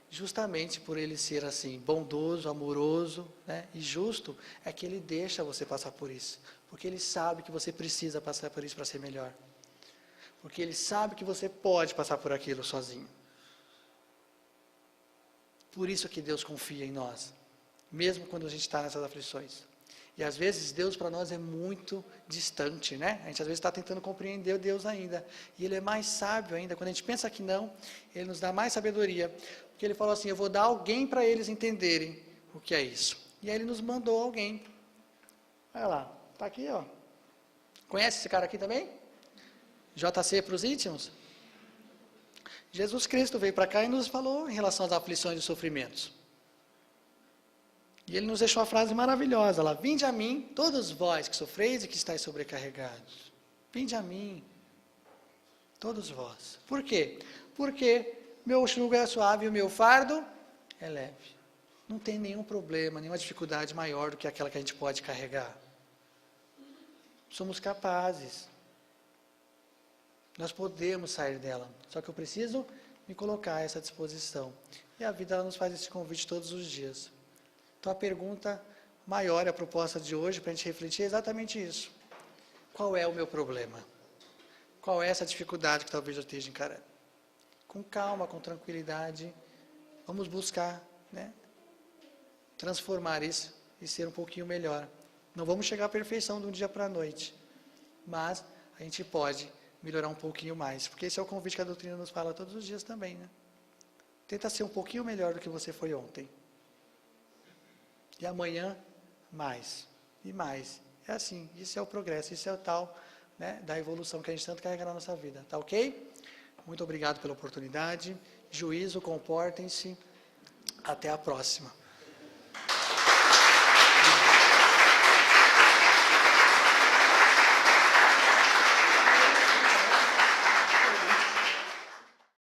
Justamente por ele ser assim, bondoso, amoroso, né, e justo, é que ele deixa você passar por isso. Porque ele sabe que você precisa passar por isso para ser melhor. Porque ele sabe que você pode passar por aquilo sozinho. Por isso que Deus confia em nós, mesmo quando a gente está nessas aflições. E às vezes Deus para nós é muito distante, né? A gente às vezes está tentando compreender Deus ainda. E Ele é mais sábio ainda. Quando a gente pensa que não, Ele nos dá mais sabedoria. Porque Ele falou assim, eu vou dar alguém para eles entenderem o que é isso. E aí Ele nos mandou alguém. Olha lá, está aqui, ó. Conhece esse cara aqui também? JC para os íntimos? Jesus Cristo veio para cá e nos falou em relação às aflições e sofrimentos. E ele nos deixou a frase maravilhosa lá, vinde a mim, todos vós que sofreis e que estáis sobrecarregados. Vinde a mim, todos vós. Por quê? Porque meu jugo é suave e o meu fardo é leve. Não tem nenhum problema, nenhuma dificuldade maior do que aquela que a gente pode carregar. Somos capazes. Nós podemos sair dela. Só que eu preciso me colocar a essa disposição. E a vida ela nos faz esse convite todos os dias. Então a pergunta maior, a proposta de hoje, para a gente refletir, é exatamente isso. Qual é o meu problema? Qual é essa dificuldade que talvez eu esteja encarando? Com calma, com tranquilidade, vamos buscar, né, transformar isso e ser um pouquinho melhor. Não vamos chegar à perfeição de um dia para a noite, mas a gente pode melhorar um pouquinho mais, porque esse é o convite que a doutrina nos fala todos os dias também, né? Tenta ser um pouquinho melhor do que você foi ontem. E amanhã, mais, e mais, É assim, isso é o progresso, isso é o tal, né, da evolução que a gente tanto carrega na nossa vida. Tá ok? Muito obrigado pela oportunidade. Juízo, comportem-se. Até a próxima.